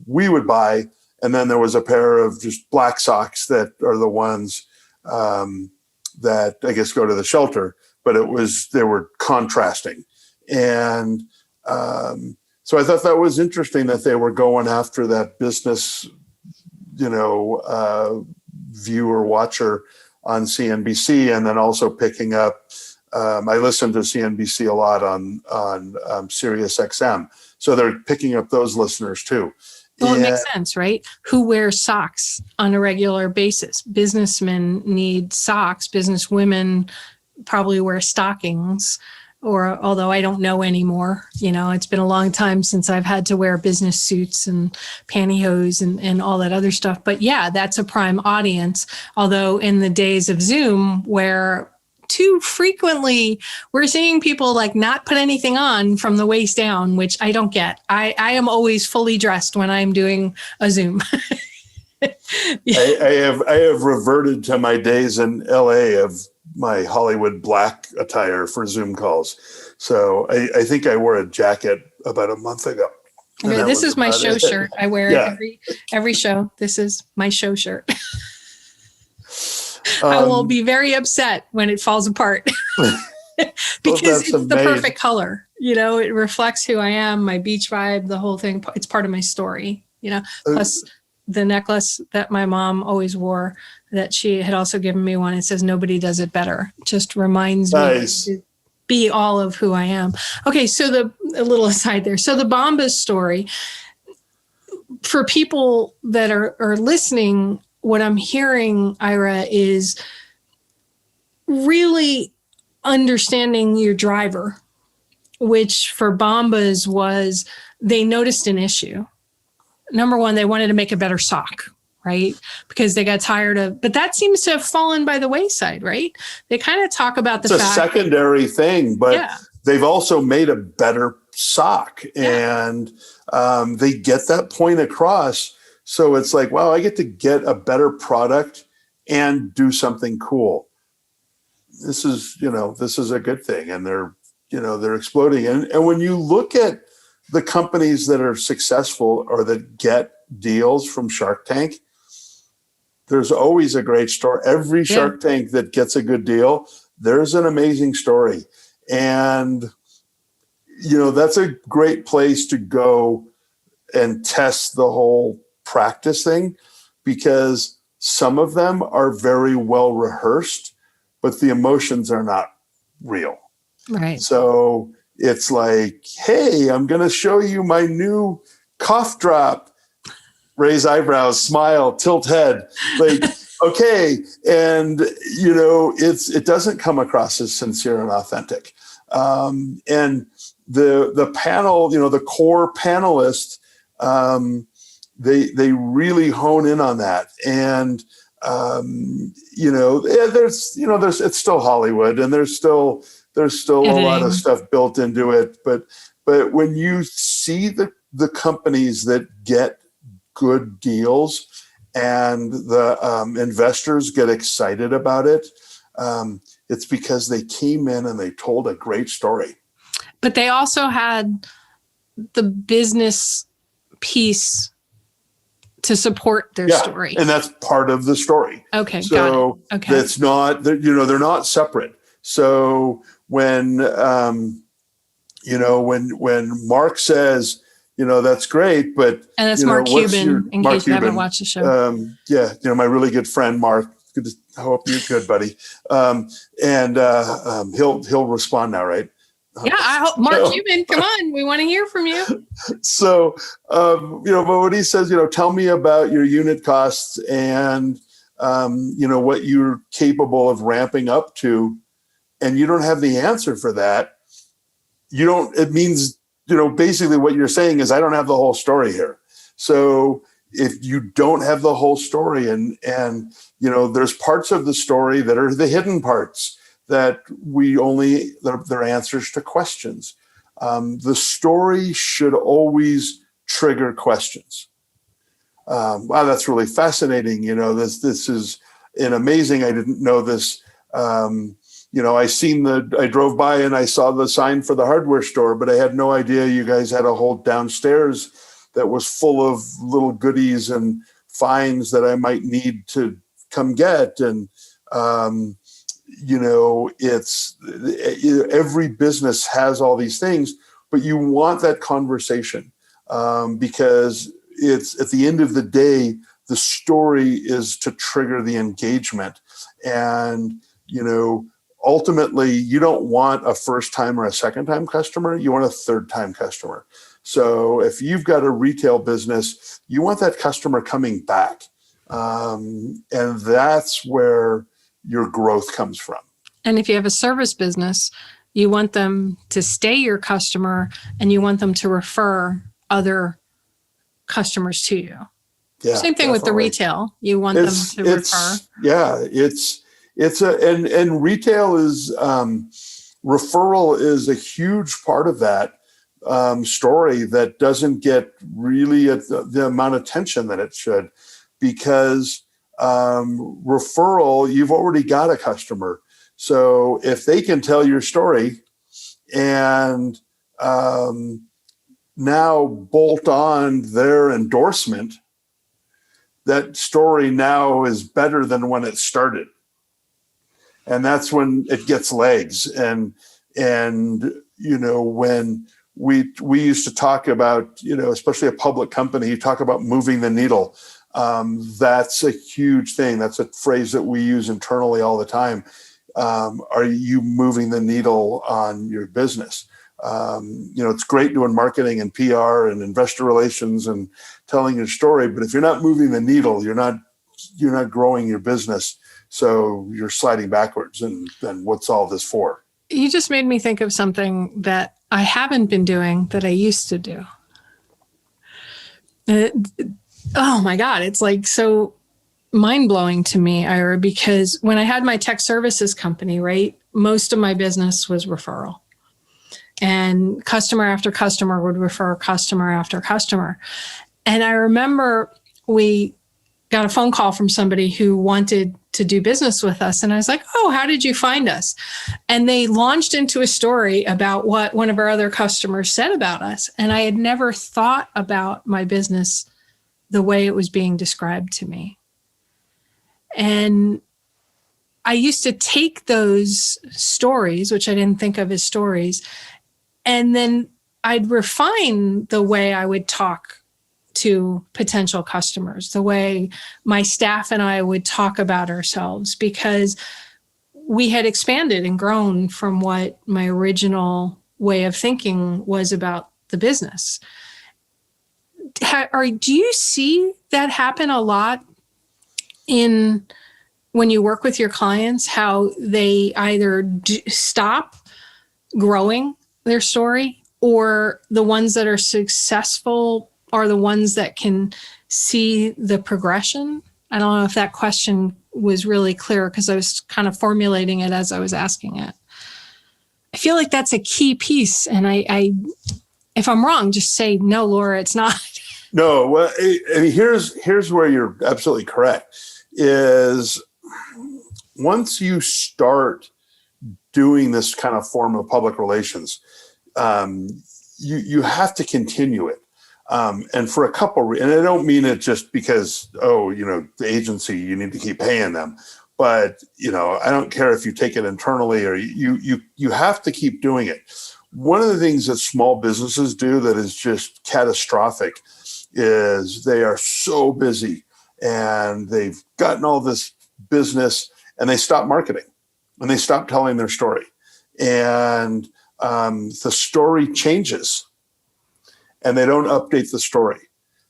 Speaker 3: we would buy. And then there was a pair of just black socks that are the ones that I guess go to the shelter, but they were contrasting. And so I thought that was interesting that they were going after that business, viewer watcher on CNBC, and then also picking up. I listen to CNBC a lot on Sirius XM, so they're picking up those listeners too.
Speaker 2: Well, it makes sense, right? Who wears socks on a regular basis? Businessmen need socks. Businesswomen probably wear stockings. Or although I don't know anymore, it's been a long time since I've had to wear business suits and pantyhose and all that other stuff. But yeah, that's a prime audience. Although in the days of Zoom, where too frequently we're seeing people like not put anything on from the waist down, which I don't get. I am always fully dressed when I'm doing a Zoom.
Speaker 3: I have reverted to my days in LA of my Hollywood black attire for Zoom calls. So I think I wore a jacket about a month ago.
Speaker 2: Okay, this is my show shirt. I wear it every show. This is my show shirt. I will be very upset when it falls apart because it's the perfect color. It reflects who I am, my beach vibe, the whole thing. It's part of my story, plus the necklace that my mom always wore, that she had also given me one. It says, "Nobody does it better." Just reminds me to be all of who I am. Okay. So a little aside there. So the Bombas story, for people that are listening, what I'm hearing, Ira, is really understanding your driver, which for Bombas was they noticed an issue. Number one, they wanted to make a better sock, right? Because they got tired of, but that seems to have fallen by the wayside, right? They kind of talk about the fact.
Speaker 3: It's a secondary thing, but they've also made a better sock, and they get that point across. So it's like, wow, I get to get a better product and do something cool. This is a good thing. And they're exploding. And when you look at the companies that are successful or that get deals from Shark Tank, there's always a great story. Every Shark Tank that gets a good deal, there's an amazing story. And, that's a great place to go and test the whole practice thing, because some of them are very well rehearsed, but the emotions are not real.
Speaker 2: Right.
Speaker 3: So it's like, hey, I'm going to show you my new cough drop. Raise eyebrows, smile, tilt head. Like, okay. And, it doesn't come across as sincere and authentic. And the panel, the core panelists, they really hone in on that. And, it's still Hollywood, and there's still a lot of stuff built into it. But when you see the companies that get good deals and the investors get excited about it, it's because they came in and they told a great story.
Speaker 2: But they also had the business piece to support their story.
Speaker 3: And that's part of the story.
Speaker 2: Okay.
Speaker 3: So
Speaker 2: got it. Okay.
Speaker 3: That's not, they're not separate. So when Mark says, that's great, but
Speaker 2: and that's Mark Cuban, in case you haven't watched the show.
Speaker 3: My really good friend Mark. Good to hope you're good, buddy. He'll respond now, right?
Speaker 2: Yeah, I hope Mark Cuban. Come on, we want to hear from you.
Speaker 3: So, but when he says, tell me about your unit costs and what you're capable of ramping up to, and you don't have the answer for that, it means, basically what you're saying is I don't have the whole story here. So if you don't have the whole story and there's parts of the story that are the hidden parts that they're answers to questions. The story should always trigger questions. Wow, that's really fascinating. This is an amazing. I didn't know this. I drove by and I saw the sign for the hardware store, but I had no idea you guys had a whole downstairs that was full of little goodies and finds that I might need to come get. And, it's every business has all these things, but you want that conversation because it's at the end of the day, the story is to trigger the engagement. And, ultimately, you don't want a first time or a second time customer. You want a third time customer. So if you've got a retail business, you want that customer coming back. And that's where your growth comes from. And
Speaker 2: if you have a service business, you want them to stay your customer and you want them to refer other customers to you. Yeah, same thing with the retail. You want them to refer.
Speaker 3: Yeah, and retail is referral is a huge part of that story that doesn't get really the amount of attention that it should, because referral, you've already got a customer. So if they can tell your story and now bolt on their endorsement, that story now is better than when it started. And that's when it gets legs. And when we used to talk about, especially a public company, you talk about moving the needle. That's a huge thing. That's a phrase that we use internally all the time. Are you moving the needle on your business? It's great doing marketing and PR and investor relations and telling your story, but if you're not moving the needle, you're not growing your business. So you're sliding backwards. And then what's all this for?
Speaker 2: You just made me think of something that I haven't been doing that I used to do. Oh my God. It's like so mind-blowing to me, Ira, because when I had my tech services company, right, most of my business was referral. and customer after customer would refer customer after customer. And I remember we got a phone call from somebody who wanted to do business with us. And I was like, oh, how did you find us? And they launched into a story about what one of our other customers said about us. And I had never thought about my business the way it was being described to me. And I used to take those stories, which I didn't think of as stories, and then I'd refine the way I would talk to potential customers, the way my staff and I would talk about ourselves, because we had expanded and grown from what my original way of thinking was about the business. Do you see that happen a lot when you work with your clients, how they either stop growing their story, or the ones that are successful are the ones that can see the progression? I don't know if that question was really clear, because I was kind of formulating it as I was asking it. I feel like that's a key piece. And I if I'm wrong, just say, no, Laura, it's not.
Speaker 3: No, well, I mean, here's where you're absolutely correct, is once you start doing this kind of form of public relations, you have to continue it. And for a couple, and I don't mean it just because, the agency, you need to keep paying them, but, I don't care if you take it internally or you have to keep doing it. One of the things that small businesses do that is just catastrophic is they are so busy and they've gotten all this business and they stop marketing and they stop telling their story. And the story changes and they don't update the story.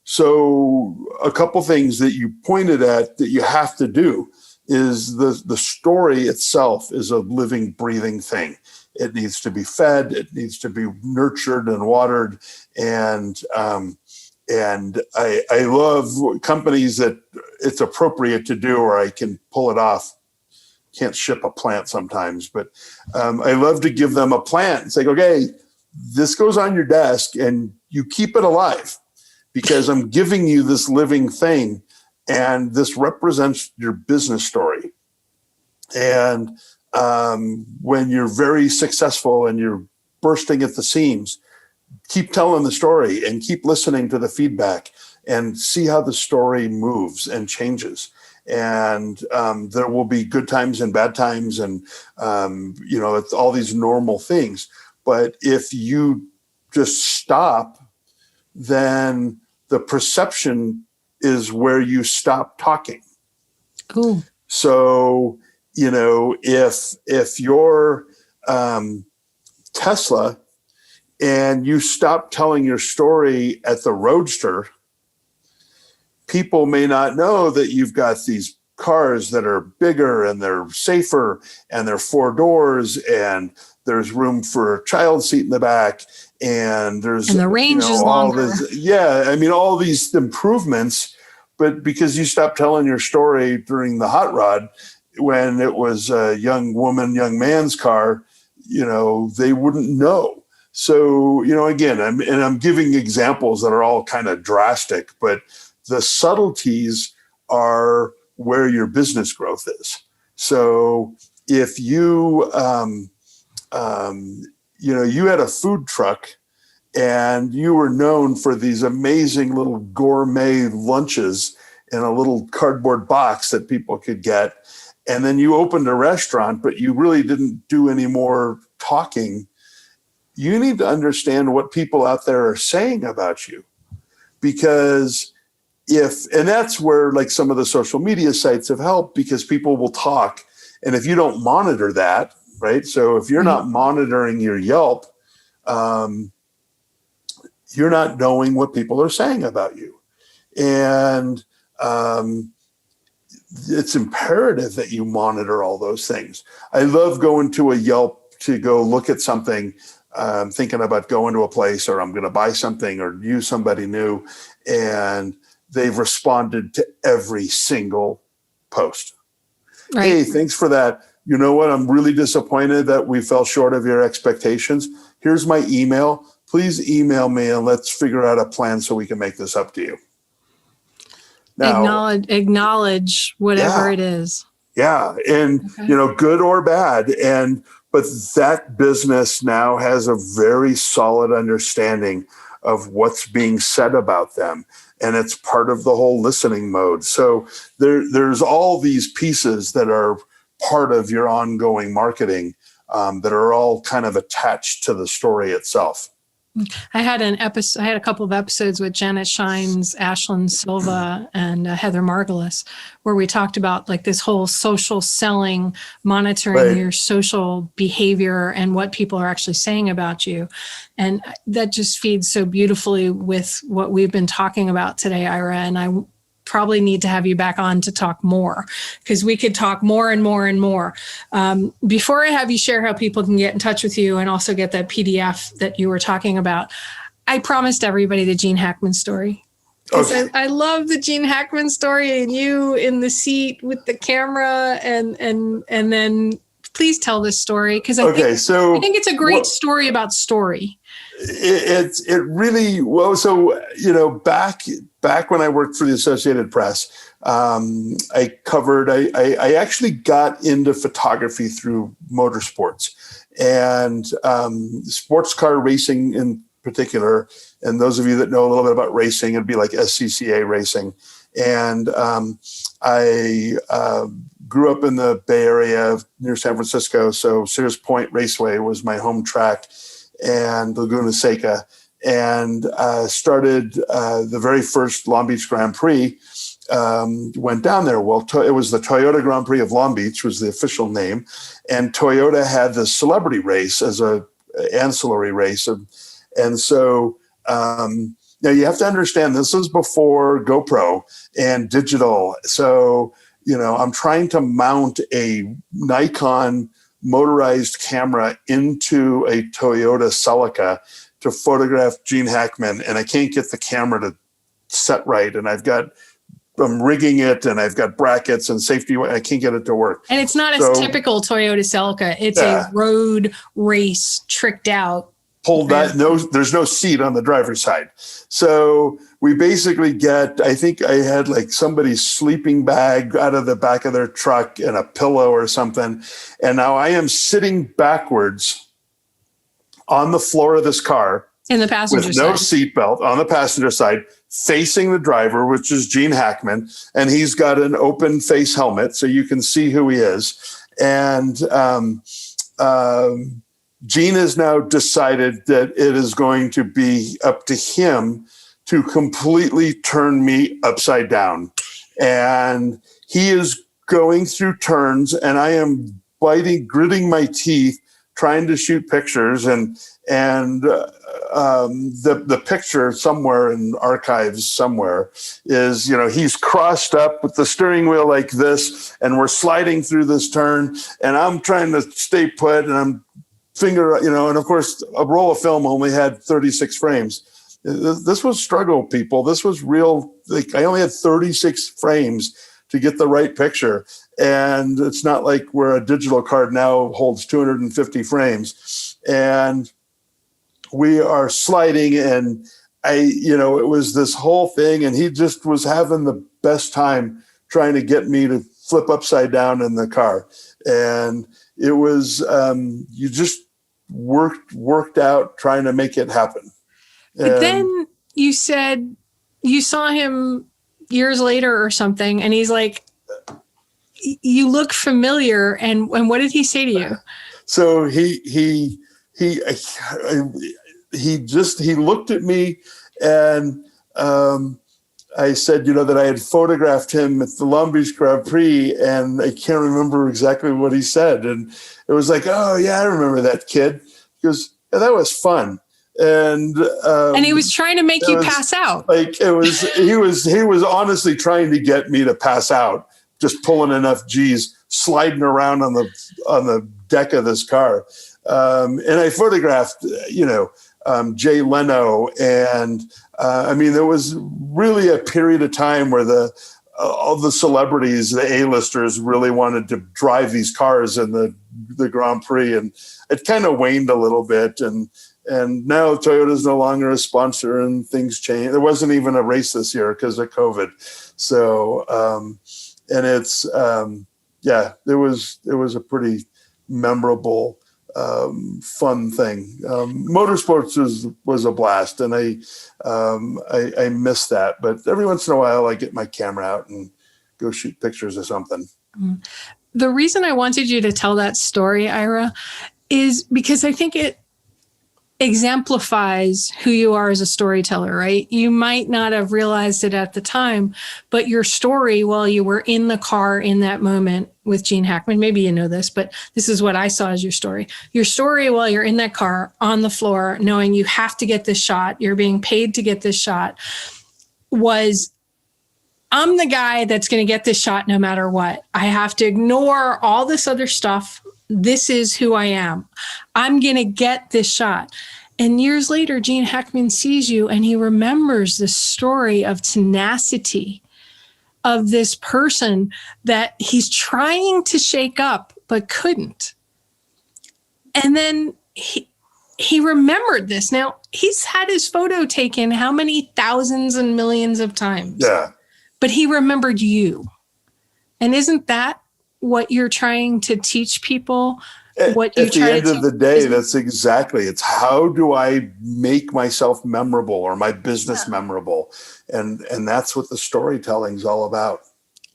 Speaker 3: So a couple things that you pointed at that you have to do is the story itself is a living, breathing thing. It needs to be fed. It needs to be nurtured and watered. And I love companies that it's appropriate to do, or I can pull it off. Can't ship a plant sometimes, but I love to give them a plant and say, okay, this goes on your desk and you keep it alive because I'm giving you this living thing and this represents your business story. And when you're very successful and you're bursting at the seams, keep telling the story and keep listening to the feedback and see how the story moves and changes. And there will be good times and bad times and, it's all these normal things. But if you just stop, then the perception is where you stop talking.
Speaker 2: Cool.
Speaker 3: So, if you're Tesla and you stop telling your story at the Roadster, people may not know that you've got these cars that are bigger and they're safer and they're 4 doors and there's room for a child seat in the back and
Speaker 2: the range is longer.
Speaker 3: All these improvements, but because you stopped telling your story during the hot rod when it was a young woman, young man's car, they wouldn't know. So, again, I'm giving examples that are all kind of drastic, but the subtleties are where your business growth is. So if you, you had a food truck and you were known for these amazing little gourmet lunches in a little cardboard box that people could get, and then you opened a restaurant, but you really didn't do any more talking, you need to understand what people out there are saying about you. Because and that's where like some of the social media sites have helped, because people will talk. And if you don't monitor that, right? So if you're not monitoring your Yelp, you're not knowing what people are saying about you. And it's imperative that you monitor all those things. I love going to a Yelp to go look at something. I'm thinking about going to a place, or I'm going to buy something or use somebody new. And they've responded to every single post. Right. Hey, thanks for that you know what, I'm really disappointed that we fell short of your expectations. Here's my email. Please email me and let's figure out a plan so we can make this up to you. Now,
Speaker 2: Acknowledge whatever it is.
Speaker 3: Yeah. And, good or bad. But that business now has a very solid understanding of what's being said about them. And it's part of the whole listening mode. So there's all these pieces that are part of your ongoing marketing that are all kind of attached to the story itself.
Speaker 2: I had a couple of episodes with Janet Shines, Ashlyn Silva, and Heather Margulis, where we talked about like this whole social selling, monitoring your social behavior and what people are actually saying about you. And that just feeds so beautifully with what we've been talking about today, Ira. And I probably need to have you back on to talk more, because we could talk more and more and more. Before I have you share how people can get in touch with you and also get that PDF that you were talking about, I promised everybody the Gene Hackman story. Okay. I love the Gene Hackman story, and you in the seat with the camera, and then please tell this story, because I think it's a great story about story.
Speaker 3: It really, so back when I worked for the Associated Press, I actually got into photography through motorsports and sports car racing in particular. And those of you that know a little bit about racing, it'd be like SCCA racing. And I grew up in the Bay Area near San Francisco. So Sears Point Raceway was my home track, and Laguna Seca, and started the very first Long Beach Grand Prix, went down there. Well, it was the Toyota Grand Prix of Long Beach was the official name, and Toyota had the celebrity race as a ancillary race. And so now you have to understand, this is before GoPro and digital. So, I'm trying to mount a Nikon motorized camera into a Toyota Celica to photograph Gene Hackman, and I can't get the camera to set right. And I'm rigging it, and I've got brackets and safety. I can't get it to work.
Speaker 2: And it's not a typical Toyota Celica. It's a road race tricked out.
Speaker 3: There's no seat on the driver's side. So we basically I think I had like somebody's sleeping bag out of the back of their truck and a pillow or something. And now I am sitting backwards on the floor of this car
Speaker 2: in the passenger
Speaker 3: with
Speaker 2: side,
Speaker 3: no seatbelt on the passenger side, facing the driver, which is Gene Hackman. And he's got an open face helmet, so you can see who he is. And, Gene has now decided that it is going to be up to him to completely turn me upside down. And he is going through turns, and I am gritting my teeth, trying to shoot pictures. And the picture somewhere in archives somewhere is, he's crossed up with the steering wheel like this, and we're sliding through this turn, and I'm trying to stay put, and I'm and of course, a roll of film only had 36 frames. This was struggle, people. This was real. I only had 36 frames to get the right picture. And it's not like where a digital card now holds 250 frames. And we are sliding, and it was this whole thing, and he just was having the best time trying to get me to flip upside down in the car. And it was, you just worked out trying to make it happen.
Speaker 2: But then you said you saw him years later or something, and he's like, you look familiar. And what did he say to you?
Speaker 3: So he looked at me, and I said, that I had photographed him at the Long Beach Grand Prix, and I can't remember exactly what he said. And it was like, oh yeah, I remember that kid. He goes, yeah, that was fun. And
Speaker 2: he was trying to make you pass out.
Speaker 3: Like he was honestly trying to get me to pass out, just pulling enough G's, sliding around on the deck of this car. And I photographed, Jay Leno, and there was really a period of time where the all the celebrities, the A-listers, really wanted to drive these cars in the Grand Prix, and it kind of waned a little bit. And now Toyota is no longer a sponsor, and things changed. There wasn't even a race this year because of COVID. So, and it's it was a pretty memorable, fun thing. Motorsports was a blast, and I miss that. But every once in a while, I get my camera out and go shoot pictures of something.
Speaker 2: The reason I wanted you to tell that story, Ira, is because I think it exemplifies who you are as a storyteller, right? You might not have realized it at the time, but your story while you were in the car in that moment with Gene Hackman, maybe you know this, but this is what I saw as your story. Your story while you're in that car on the floor, knowing you have to get this shot, you're being paid to get this shot, was, I'm the guy that's going to get this shot no matter what. I have to ignore all this other stuff. This is who I am. I'm going to get this shot. And years later, Gene Hackman sees you and he remembers the story of tenacity of this person that he's trying to shake up but couldn't. And then he remembered this. Now, he's had his photo taken how many thousands and millions of times?
Speaker 3: Yeah.
Speaker 2: But he remembered you. And isn't that what you're trying to teach people? What you
Speaker 3: at the end of the day, that's exactly. It's how do I make myself memorable or my business memorable? And that's what the storytelling is all about.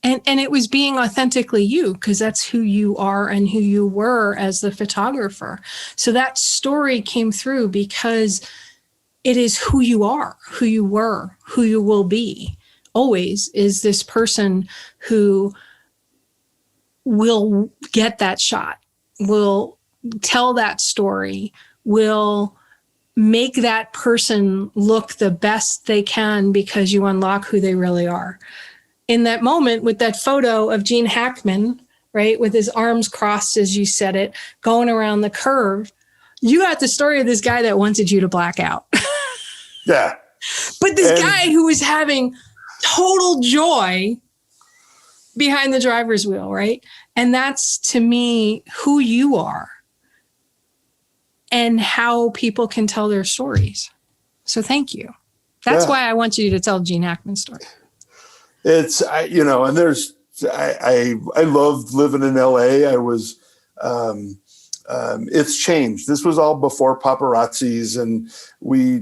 Speaker 2: And it was being authentically you, because that's who you are and who you were as the photographer. So that story came through because it is who you are, who you were, who you will be. Always is this person who will get that shot, will tell that story, will make that person look the best they can because you unlock who they really are. In that moment with that photo of Gene Hackman, right, with his arms crossed, as you said it, going around the curve, you got the story of this guy that wanted you to black out.
Speaker 3: Yeah.
Speaker 2: But this guy who was having total joy behind the driver's wheel, right? And that's, to me, who you are and how people can tell their stories. So thank you. That's why I want you to tell Gene Hackman's story.
Speaker 3: It's, and there's, I loved living in LA. I was, it's changed. This was all before paparazzis, and we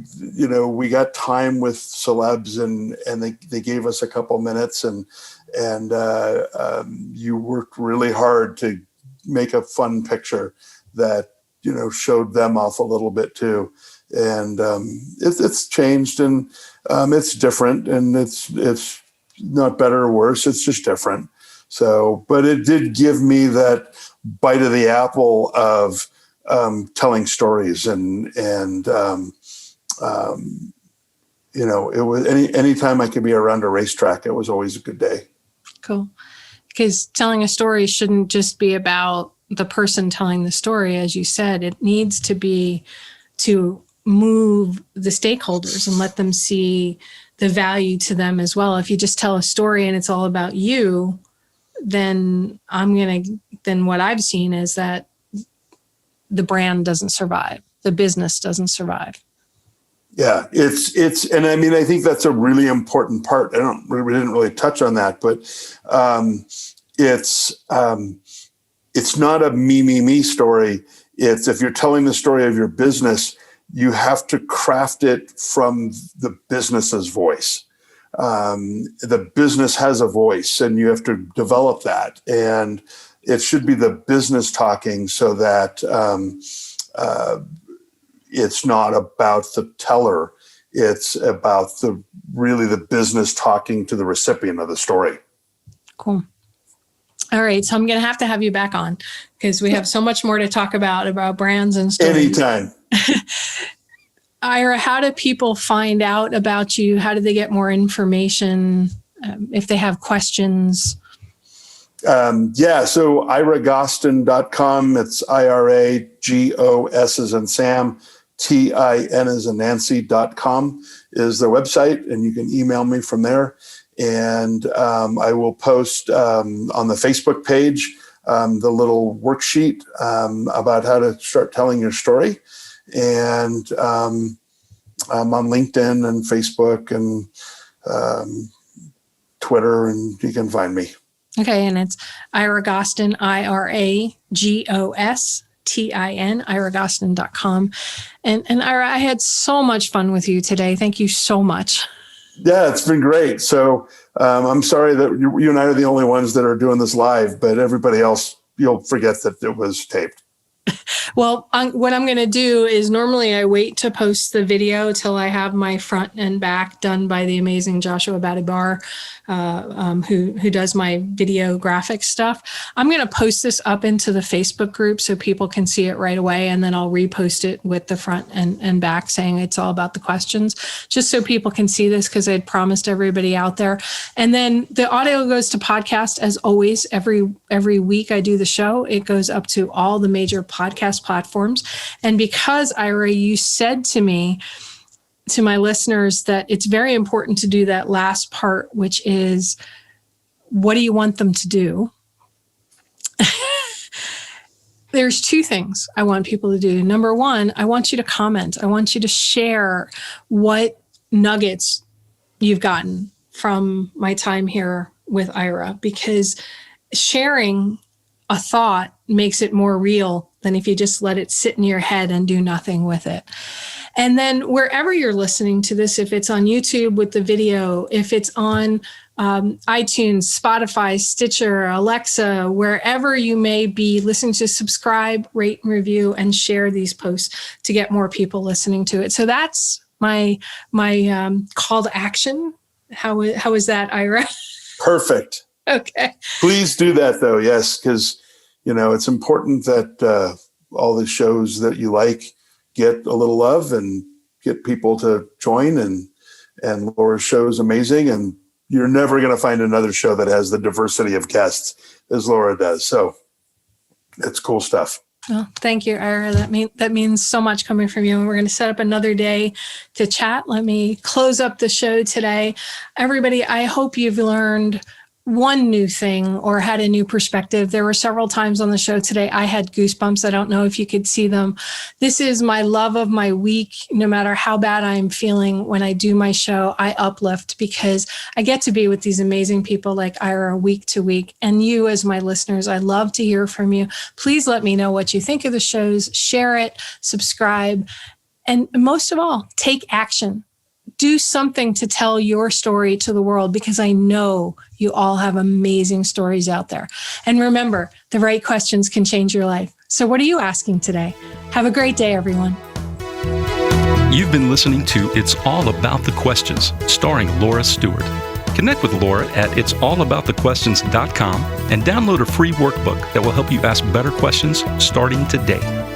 Speaker 3: got time with celebs, and they gave us a couple minutes, and you worked really hard to make a fun picture that, showed them off a little bit too. And it's changed, and it's different, and it's not better or worse. It's just different. So, but it did give me that bite of the apple of telling stories, and it was anytime I could be around a racetrack, it was always a good day. Cool.
Speaker 2: Because telling a story shouldn't just be about the person telling the story. As you said, it needs to be to move the stakeholders and let them see the value to them as well. If you just tell a story and it's all about you, then what I've seen is that the brand doesn't survive. The business doesn't survive.
Speaker 3: Yeah, and I mean, I think that's a really important part. We didn't really touch on that, but it's not a me story. It's, if you're telling the story of your business, you have to craft it from the business's voice. The business has a voice, and you have to develop that. And it should be the business talking, so that it's not about the teller. It's about the business talking to the recipient of the story.
Speaker 2: Cool. All right. So I'm going to have you back on, because we have so much more to talk about brands and stories.
Speaker 3: Anytime.
Speaker 2: Ira, how do people find out about you? How do they get more information if they have questions?
Speaker 3: So iragostin.com. It's IRAGOS as in Sam, TIN as in Nancy.com is their website, and you can email me from there. And I will post on the Facebook page the little worksheet about how to start telling your story. And I'm on LinkedIn and Facebook and Twitter, and you can find me.
Speaker 2: Okay, and it's Ira Gostin, IRAGOSTIN, iragostin.com. And Ira, I had so much fun with you today. Thank you so much.
Speaker 3: Yeah, it's been great. So I'm sorry that you and I are the only ones that are doing this live, but everybody else, you'll forget that it was taped.
Speaker 2: Well, what I'm going to do is normally I wait to post the video till I have my front and back done by the amazing Joshua Badibar, who does my video graphic stuff. I'm going to post this up into the Facebook group so people can see it right away, and then I'll repost it with the front and back saying it's all about the questions, just so people can see this, because I'd promised everybody out there. And then the audio goes to podcast as always. Every week I do the show, it goes up to all the major podcast platforms. And because, Ira, you said to me, to my listeners, that it's very important to do that last part, which is, what do you want them to do? There's two things I want people to do. Number one, I want you to comment. I want you to share what nuggets you've gotten from my time here with Ira, because sharing a thought makes it more real than if you just let it sit in your head and do nothing with it. And then wherever you're listening to this, if it's on YouTube with the video, if it's on iTunes, Spotify, Stitcher, Alexa, wherever you may be listening to, subscribe, rate, and review, and share these posts to get more people listening to it. So that's my call to action. How is that, Ira?
Speaker 3: Perfect.
Speaker 2: Okay.
Speaker 3: Please do that, though. Yes, because it's important that all the shows that you like get a little love and get people to join. And Laura's show is amazing, and you're never going to find another show that has the diversity of guests as Laura does. So it's cool stuff.
Speaker 2: Well, thank you, Ira. That means so much coming from you. And we're going to set up another day to chat. Let me close up the show today. Everybody, I hope you've learned one new thing or had a new perspective. There were several times on the show today I had goosebumps. I don't know if you could see them. This is my love of my week. No matter how bad I'm feeling, when I do my show, I uplift, because I get to be with these amazing people like Ira week to week. And you, as my listeners, I love to hear from you. Please let me know what you think of the shows. Share it, subscribe, and most of all, take action. Do something to tell your story to the world, because I know you all have amazing stories out there. And remember, the right questions can change your life. So what are you asking today? Have a great day, everyone.
Speaker 1: You've been listening to It's All About the Questions, starring Laura Stewart. Connect with Laura at it'sallaboutthequestions.com and download a free workbook that will help you ask better questions starting today.